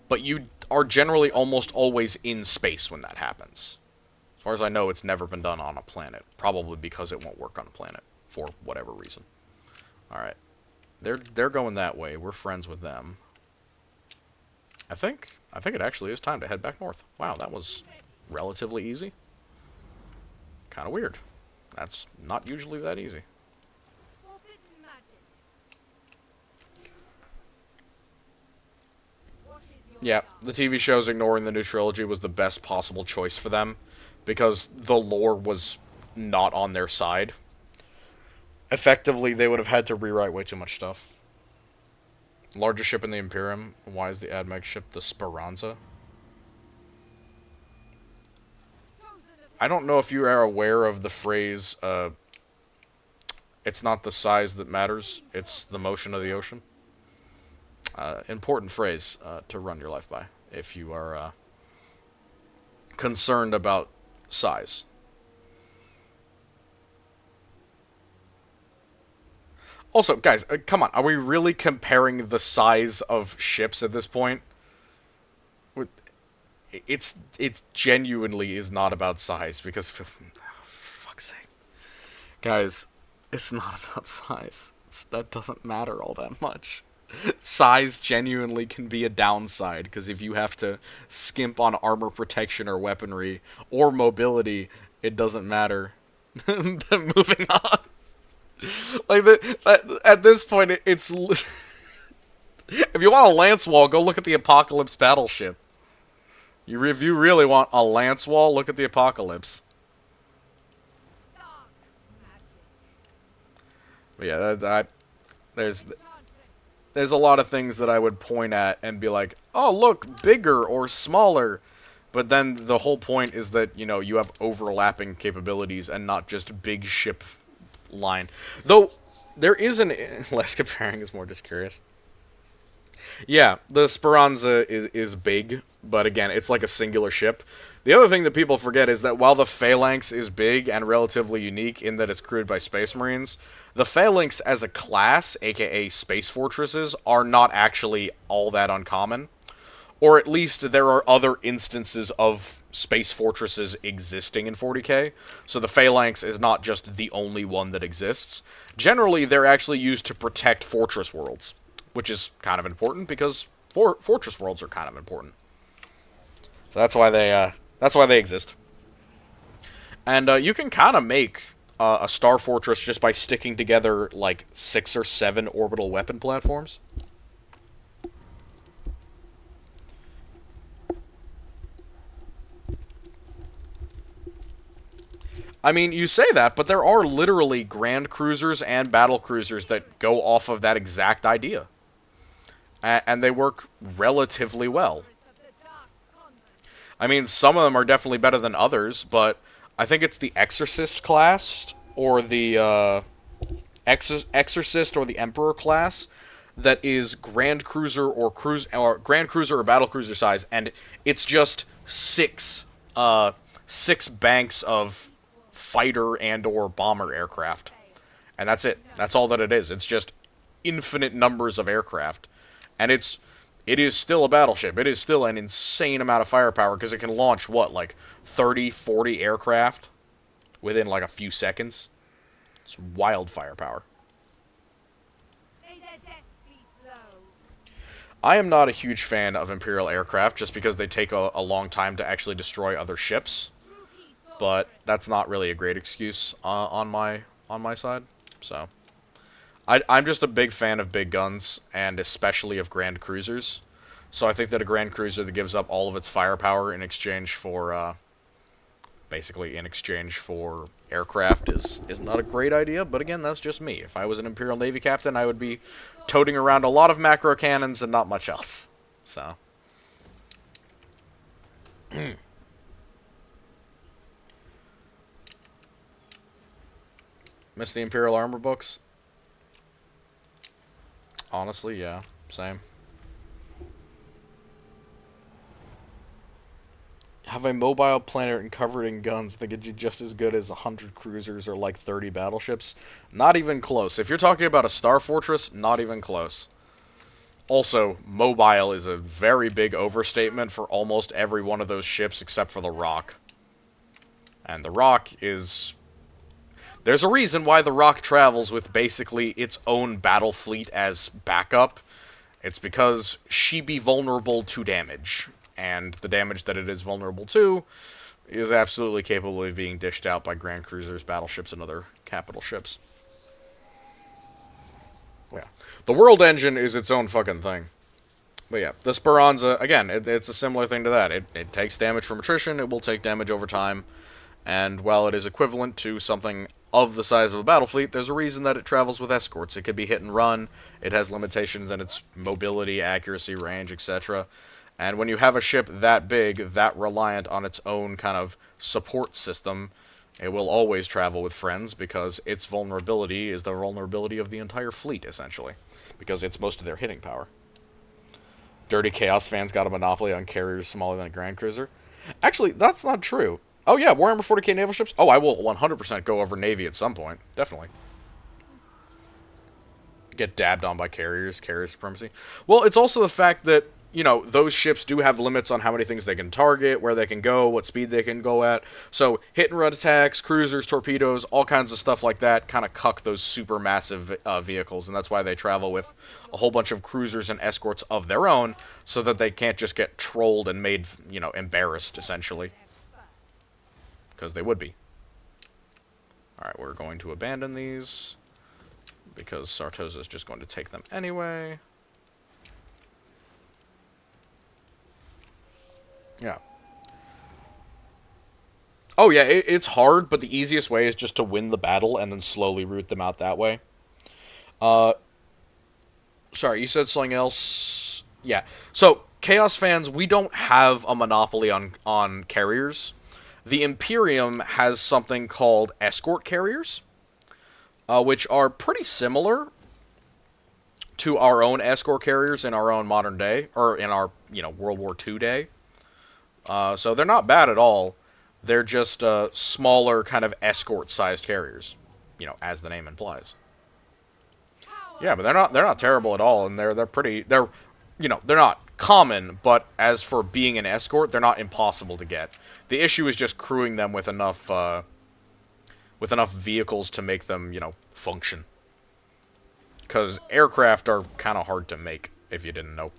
but you are generally almost always in space when that happens. As far as I know, it's never been done on a planet. Probably because it won't work on a planet, for whatever reason. Alright. They're going that way. We're friends with them. I think it actually is time to head back north. Wow, that was relatively easy. Kind of weird. That's not usually that easy. Yeah, the TV shows ignoring the new trilogy was the best possible choice for them, because the lore was not on their side. Effectively, they would have had to rewrite way too much stuff. Largest ship in the Imperium. Why is the Admech ship the Speranza? I don't know if you are aware of the phrase, it's not the size that matters, it's the motion of the ocean. Important phrase to run your life by if you are concerned about size. Also, guys, come on, are we really comparing the size of ships at this point? It genuinely is not about size, because, for fuck's sake. Guys, it's not about size. That doesn't matter all that much. Size genuinely can be a downside, because if you have to skimp on armor protection or weaponry, or mobility, it doesn't matter. Moving on. Like, at this point, it's... If you want a lance wall, go look at the Apocalypse battleship. If you really want a lance wall, look at the Apocalypse. But yeah, there's a lot of things that I would point at and be like, oh, look, bigger or smaller. But then the whole point is that, you know, you have overlapping capabilities and not just big ship line. Though, there is an... Less comparing is more just curious. Yeah, the Speranza is big, but again, it's like a singular ship. The other thing that people forget is that while the Phalanx is big and relatively unique in that it's crewed by Space Marines, the Phalanx as a class, aka Space Fortresses, are not actually all that uncommon. Or at least there are other instances of Space Fortresses existing in 40k, so the Phalanx is not just the only one that exists. Generally, they're actually used to protect fortress worlds, which is kind of important because fortress worlds are kind of important. So that's why they exist. And you can kind of make a Star Fortress just by sticking together like 6 or 7 orbital weapon platforms. I mean, you say that, but there are literally Grand Cruisers and Battle Cruisers that go off of that exact idea. And they work relatively well. I mean, some of them are definitely better than others, but I think it's the Exorcist class, or the Exorcist or the Emperor class, that is Grand Cruiser or Grand Cruiser or Battle Cruiser size, and it's just six banks of fighter and or bomber aircraft. And that's it. That's all that it is. It's just infinite numbers of aircraft. And it is still a battleship. It is still an insane amount of firepower, because it can launch, what, like 30, 40 aircraft within like a few seconds? It's wild firepower. I am not a huge fan of Imperial aircraft just because they take a long time to actually destroy other ships. But that's not really a great excuse on my side. So I'm just a big fan of big guns, and especially of Grand Cruisers. So I think that a Grand Cruiser that gives up all of its firepower in exchange for basically in exchange for aircraft is not a great idea, but again, that's just me. If I was an Imperial Navy captain, I would be toting around a lot of macro cannons and not much else. So. Miss the Imperial Armor books? Honestly, yeah. Same. Have a mobile planet and covered in guns that get you just as good as 100 cruisers or like 30 battleships? Not even close. If you're talking about a Star Fortress, not even close. Also, mobile is a very big overstatement for almost every one of those ships except for the Rock. And the Rock is... There's a reason why the Rock travels with basically its own battle fleet as backup. It's because she be vulnerable to damage. And the damage that it is vulnerable to is absolutely capable of being dished out by Grand Cruisers, battleships, and other capital ships. Yeah. The World Engine is its own fucking thing. But yeah, the Speranza, again, it's a similar thing to that. It takes damage from attrition, it will take damage over time, and while it is equivalent to something of the size of a battle fleet, there's a reason that it travels with escorts. It could be hit and run, it has limitations in its mobility, accuracy, range, etc., and when you have a ship that big, that reliant on its own kind of support system, it will always travel with friends because its vulnerability is the vulnerability of the entire fleet, essentially. Because it's most of their hitting power. Dirty Chaos fans got a monopoly on carriers smaller than a Grand Cruiser. Actually, that's not true. Oh yeah, Warhammer 40k naval ships? Oh, I will 100% go over Navy at some point. Definitely. Get dabbed on by carrier supremacy. Well, it's also the fact that, you know, those ships do have limits on how many things they can target, where they can go, what speed they can go at. So hit-and-run attacks, cruisers, torpedoes, all kinds of stuff like that kind of cuck those super massive vehicles, and that's why they travel with a whole bunch of cruisers and escorts of their own, so that they can't just get trolled and made, you know, embarrassed, essentially. Because they would be. Alright, we're going to abandon these, because Sartosa is just going to take them anyway. Yeah. Oh yeah, it's hard, but the easiest way is just to win the battle and then slowly root them out that way. Sorry, you said something else? Yeah. So, Chaos fans, we don't have a monopoly on carriers. The Imperium has something called escort carriers, which are pretty similar to our own escort carriers in our own modern day, or in our, you know, World War II day. So they're not bad at all. They're just smaller, kind of escort-sized carriers, you know, as the name implies. Yeah, but they're not terrible at all, and they're you know, they're not common, but as for being an escort, they're not impossible to get. The issue is just crewing them with enough vehicles to make them, you know, function. Because aircraft are kind of hard to make, if you didn't know.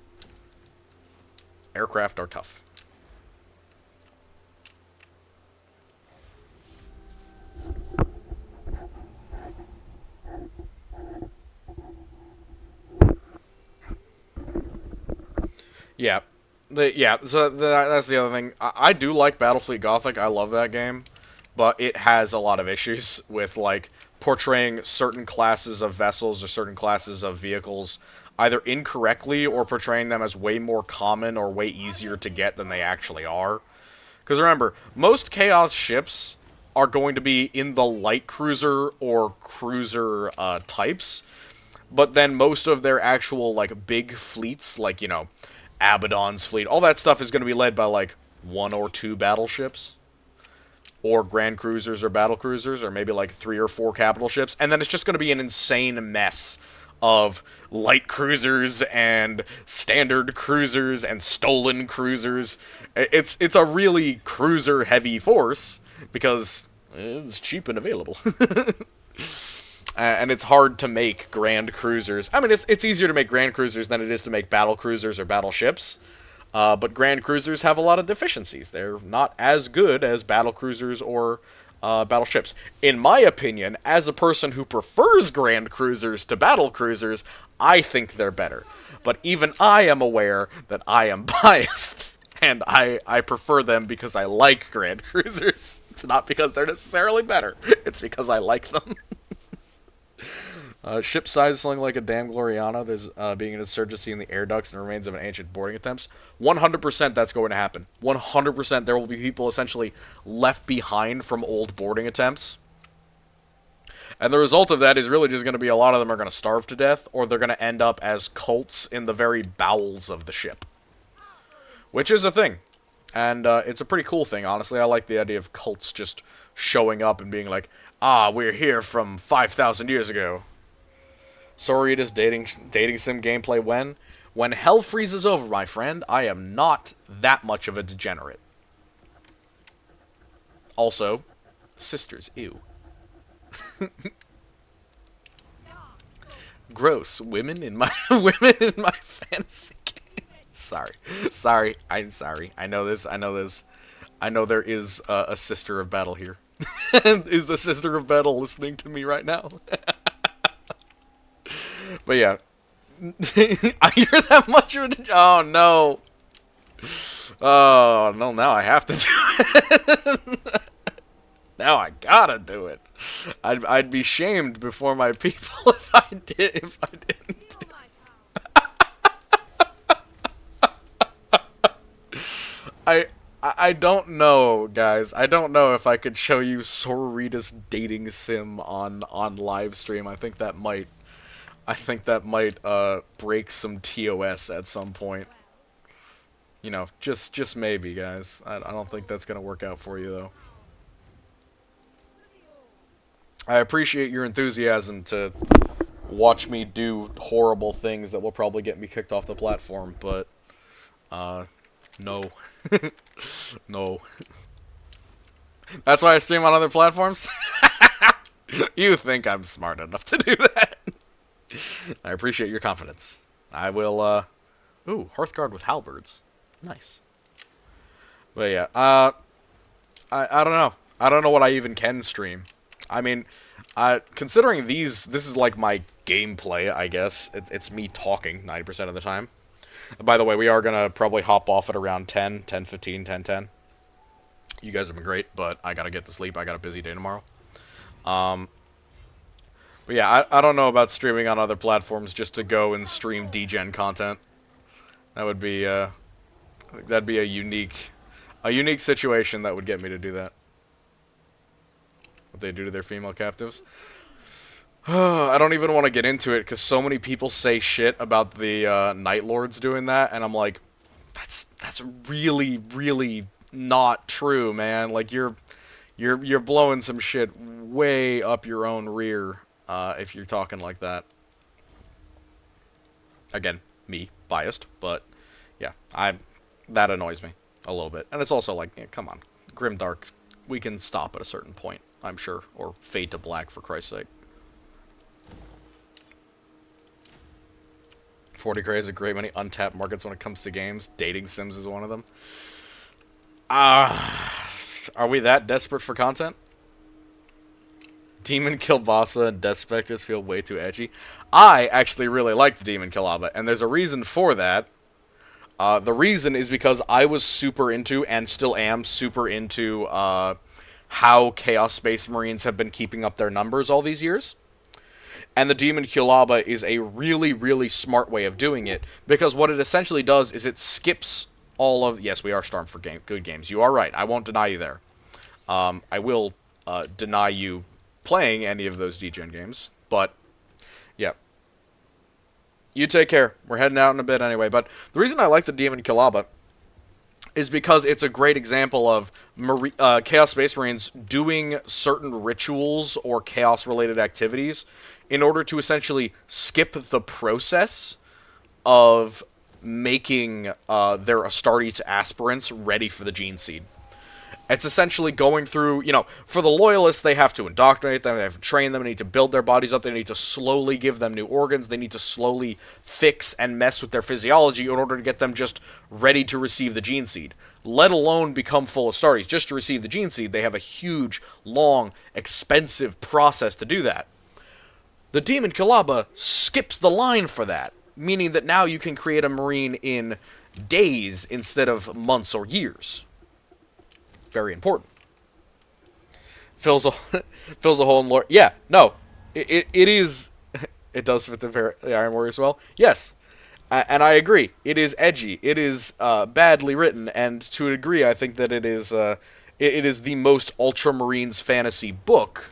Aircraft are tough. Yeah. So that's the other thing. I do like Battlefleet Gothic. I love that game. But it has a lot of issues with, like, portraying certain classes of vessels or certain classes of vehicles either incorrectly or portraying them as way more common or way easier to get than they actually are. Because remember, most Chaos ships are going to be in the light cruiser or cruiser types. But then most of their actual, like, big fleets, like, you know, Abaddon's fleet, all that stuff is going to be led by, like, 1 or 2 battleships, or Grand Cruisers or Battle Cruisers, or maybe, like, 3 or 4 capital ships, and then it's just going to be an insane mess of light cruisers, and standard cruisers, and stolen cruisers. It's a really cruiser-heavy force, because it's cheap and available. And it's hard to make Grand Cruisers. I mean, it's easier to make Grand Cruisers than it is to make Battle Cruisers or Battleships. But Grand Cruisers have a lot of deficiencies. They're not as good as Battle Cruisers or Battleships. In my opinion, as a person who prefers Grand Cruisers to Battle Cruisers, I think they're better. But even I am aware that I am biased, and I prefer them because I like Grand Cruisers. It's not because they're necessarily better. It's because I like them. Ship size selling like a damn Gloriana. There's being an insurgency in the air ducts and remains of an ancient boarding attempts. 100% that's going to happen. 100% there will be people essentially left behind from old boarding attempts. And the result of that is really just going to be a lot of them are going to starve to death, or they're going to end up as cults in the very bowels of the ship. Which is a thing. And it's a pretty cool thing, honestly. I like the idea of cults just showing up and being like, ah, we're here from 5,000 years ago. Sororitas dating sim gameplay when? When hell freezes over, my friend. I am not that much of a degenerate. Also, sisters, ew. Gross. Women in my fantasy game. Sorry. I'm sorry. I know this. I know there is a sister of battle here. Is the sister of battle listening to me right now? But yeah. I hear that much of it. Oh no. Oh no, now I have to do it. Now I gotta do it. I'd be shamed before my people if I didn't. I don't know, guys. I don't know if I could show you Sororitas dating sim on live stream. I think that might break some TOS at some point. You know, just maybe, guys. I don't think that's gonna work out for you though. I appreciate your enthusiasm to watch me do horrible things that will probably get me kicked off the platform, but no. No. That's why I stream on other platforms? You think I'm smart enough to do that? I appreciate your confidence. I will, ooh, Hearthguard with halberds. Nice. But yeah, I don't know. I don't know what I even can stream. I mean, considering this is like my gameplay, I guess. It's me talking 90% of the time. By the way, we are going to probably hop off at around 10, 10:15, 10:10. You guys have been great, but I got to get to sleep. I got a busy day tomorrow. But yeah, I don't know about streaming on other platforms just to go and stream degen content. That would be, that'd be a unique situation that would get me to do that. What they do to their female captives. I don't even want to get into it because so many people say shit about the Night Lords doing that, and I'm like, that's really, really not true, man. Like you're blowing some shit way up your own rear if you're talking like that. Again, me biased, but yeah, that annoys me a little bit, and it's also like, yeah, come on, Grimdark, we can stop at a certain point, I'm sure, or fade to black for Christ's sake. 40k has a great many untapped markets when it comes to games. Dating sims is one of them. Are we that desperate for content? Demon Kilbasa and Death Spectres feel way too edgy. I actually really like the Demon Kilaba, and there's a reason for that. The reason is because I was super into, and still am super into, how Chaos Space Marines have been keeping up their numbers all these years. And the Demon Kilaba is a really, really smart way of doing it, because what it essentially does is it skips all of... Yes, we are starved for good games. You are right. I won't deny you there. I will deny you playing any of those degen games, but yeah. You take care. We're heading out in a bit anyway, but the reason I like the Demon Kilaba is because it's a great example of Chaos Space Marines doing certain rituals or Chaos-related activities in order to essentially skip the process of making their Astartes aspirants ready for the Gene Seed. It's essentially going through, for the loyalists, they have to indoctrinate them, they have to train them, they need to build their bodies up, they need to slowly give them new organs, they need to slowly fix and mess with their physiology in order to get them just ready to receive the gene seed. Let alone become full Astartes. Just to receive the gene seed, they have a huge, long, expensive process to do that. The Demon Kalaba skips the line for that, meaning that now you can create a Marine in days instead of months or years. Very important. Fills a fills a hole in lore. Yeah, no, it is. It does fit the Iron Warriors well. Yes, and I agree. It is edgy. It is badly written, and to a degree, I think that it is the most Ultramarines fantasy book.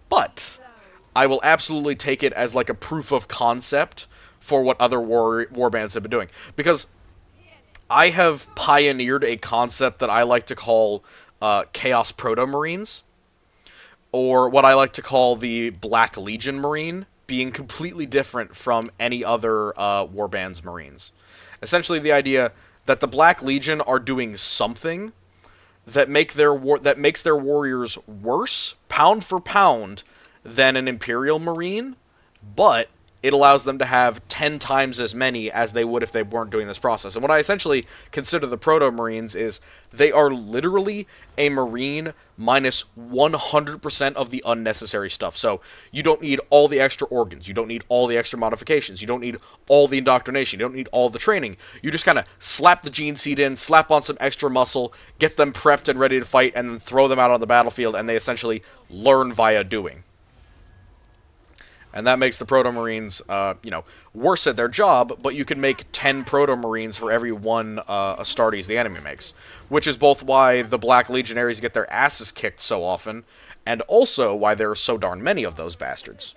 But I will absolutely take it as like a proof of concept for what other warbands have been doing, because I have pioneered a concept that I like to call Chaos Proto-Marines, or what I like to call the Black Legion Marine, being completely different from any other warband's Marines. Essentially the idea that the Black Legion are doing something that makes their warriors worse, pound for pound, than an Imperial Marine, but it allows them to have 10 times as many as they would if they weren't doing this process. And what I essentially consider the Proto-Marines is they are literally a Marine minus 100% of the unnecessary stuff. So you don't need all the extra organs. You don't need all the extra modifications. You don't need all the indoctrination. You don't need all the training. You just kind of slap the gene seed in, slap on some extra muscle, get them prepped and ready to fight, and then throw them out on the battlefield, and they essentially learn via doing. And that makes the Proto-Marines, worse at their job, but you can make 10 Proto-Marines for every one Astartes the enemy makes. Which is both why the Black Legionaries get their asses kicked so often, and also why there are so darn many of those bastards.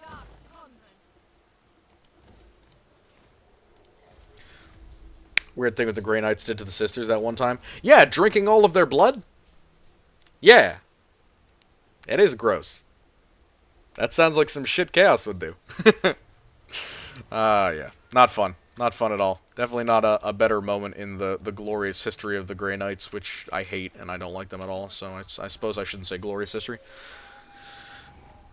Weird thing what the Grey Knights did to the sisters that one time. Yeah, drinking all of their blood? Yeah. It is gross. That sounds like some shit Chaos would do. Yeah. Not fun. Not fun at all. Definitely not a better moment in the glorious history of the Grey Knights, which I hate, and I don't like them at all, so I suppose I shouldn't say glorious history.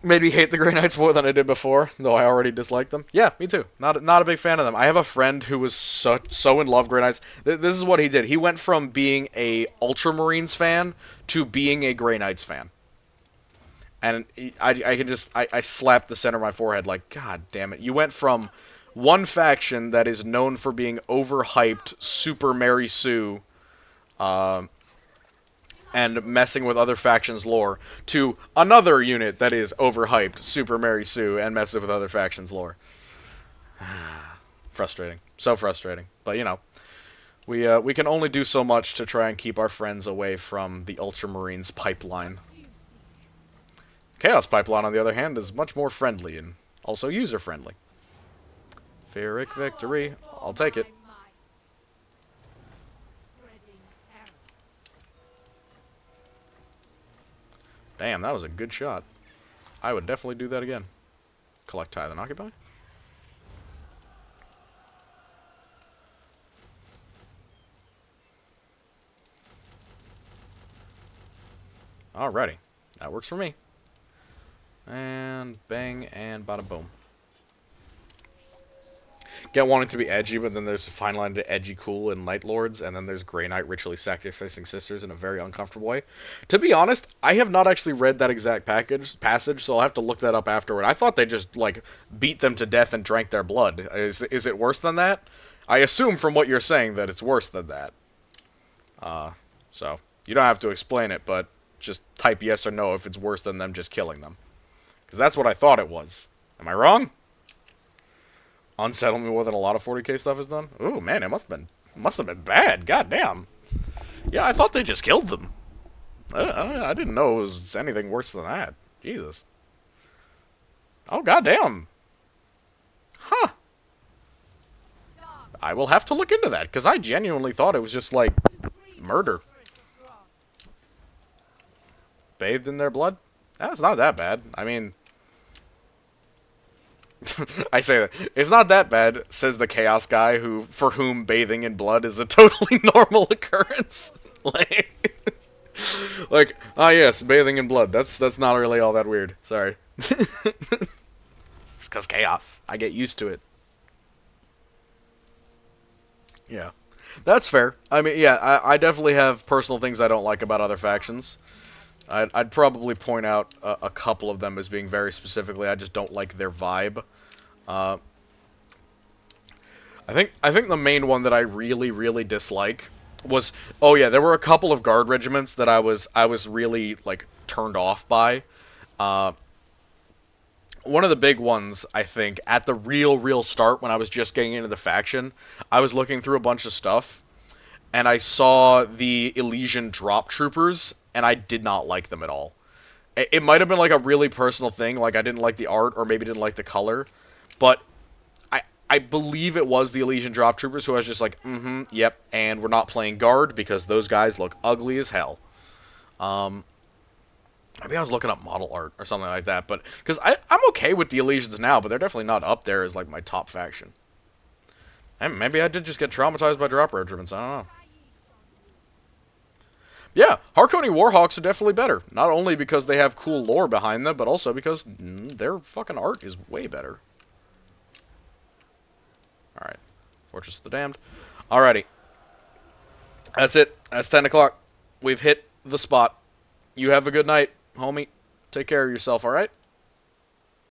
Made me hate the Grey Knights more than I did before, though I already disliked them. Yeah, me too. Not a big fan of them. I have a friend who was so in love with Grey Knights. This is what he did. He went from being a Ultramarines fan to being a Grey Knights fan. And I slapped the center of my forehead like, God damn it. You went from one faction that is known for being overhyped Super Mary Sue, and messing with other factions' lore, to another unit that is overhyped Super Mary Sue and messes with other factions' lore. Frustrating. So frustrating. But, we can only do so much to try and keep our friends away from the Ultramarines pipeline. Chaos Pipeline, on the other hand, is much more friendly and also user-friendly. Pyrrhic victory. I'll take it. Damn, that was a good shot. I would definitely do that again. Collect, tithe, and occupy. Alrighty. That works for me. And bang, and bada boom. Get wanting to be edgy, but then there's a fine line to edgy cool and Night Lords, and then there's Grey Knight ritually sacrificing sisters in a very uncomfortable way. To be honest, I have not actually read that exact passage, so I'll have to look that up afterward. I thought they just, beat them to death and drank their blood. Is it worse than that? I assume from what you're saying that it's worse than that. So, you don't have to explain it, but just type yes or no if it's worse than them just killing them. Because that's what I thought it was. Am I wrong? Unsettle me more than a lot of 40k stuff has done? Ooh, man, it must have been bad. God damn. Yeah, I thought they just killed them. I didn't know it was anything worse than that. Jesus. Oh, goddamn. Huh. I will have to look into that, because I genuinely thought it was just, murder. Bathed in their blood? That's not that bad. I mean... I say that. It's not that bad, says the Chaos guy, for whom bathing in blood is a totally normal occurrence. Like, ah, yes, bathing in blood. That's not really all that weird. Sorry. It's because chaos. I get used to it. Yeah. That's fair. I mean, yeah, I definitely have personal things I don't like about other factions. I'd probably point out a couple of them as being very specifically, I just don't like their vibe. Uh, I think the main one that I really, really dislike was, oh yeah, there were a couple of guard regiments that I was really like turned off by. Uh, One of the big ones, I think, at the real start when I was just getting into the faction, I was looking through a bunch of stuff, and I saw the Elysian drop troopers, and I did not like them at all. It might have been like a really personal thing, like I didn't like the art, or maybe didn't like the color, but I believe it was the Elysian drop troopers who I was just like, yep, and we're not playing guard because those guys look ugly as hell. Um, Maybe I was looking up model art or something like that, but because I'm okay with the Elysians now, but they're definitely not up there as like my top faction. And maybe I did just get traumatized by drop regiments. I don't know. Yeah, Harkoni Warhawks are definitely better. Not only because they have cool lore behind them, but also because their fucking art is way better. Alright. Fortress of the Damned. Alrighty. That's it. That's 10 o'clock. We've hit the spot. You have a good night, homie. Take care of yourself, alright?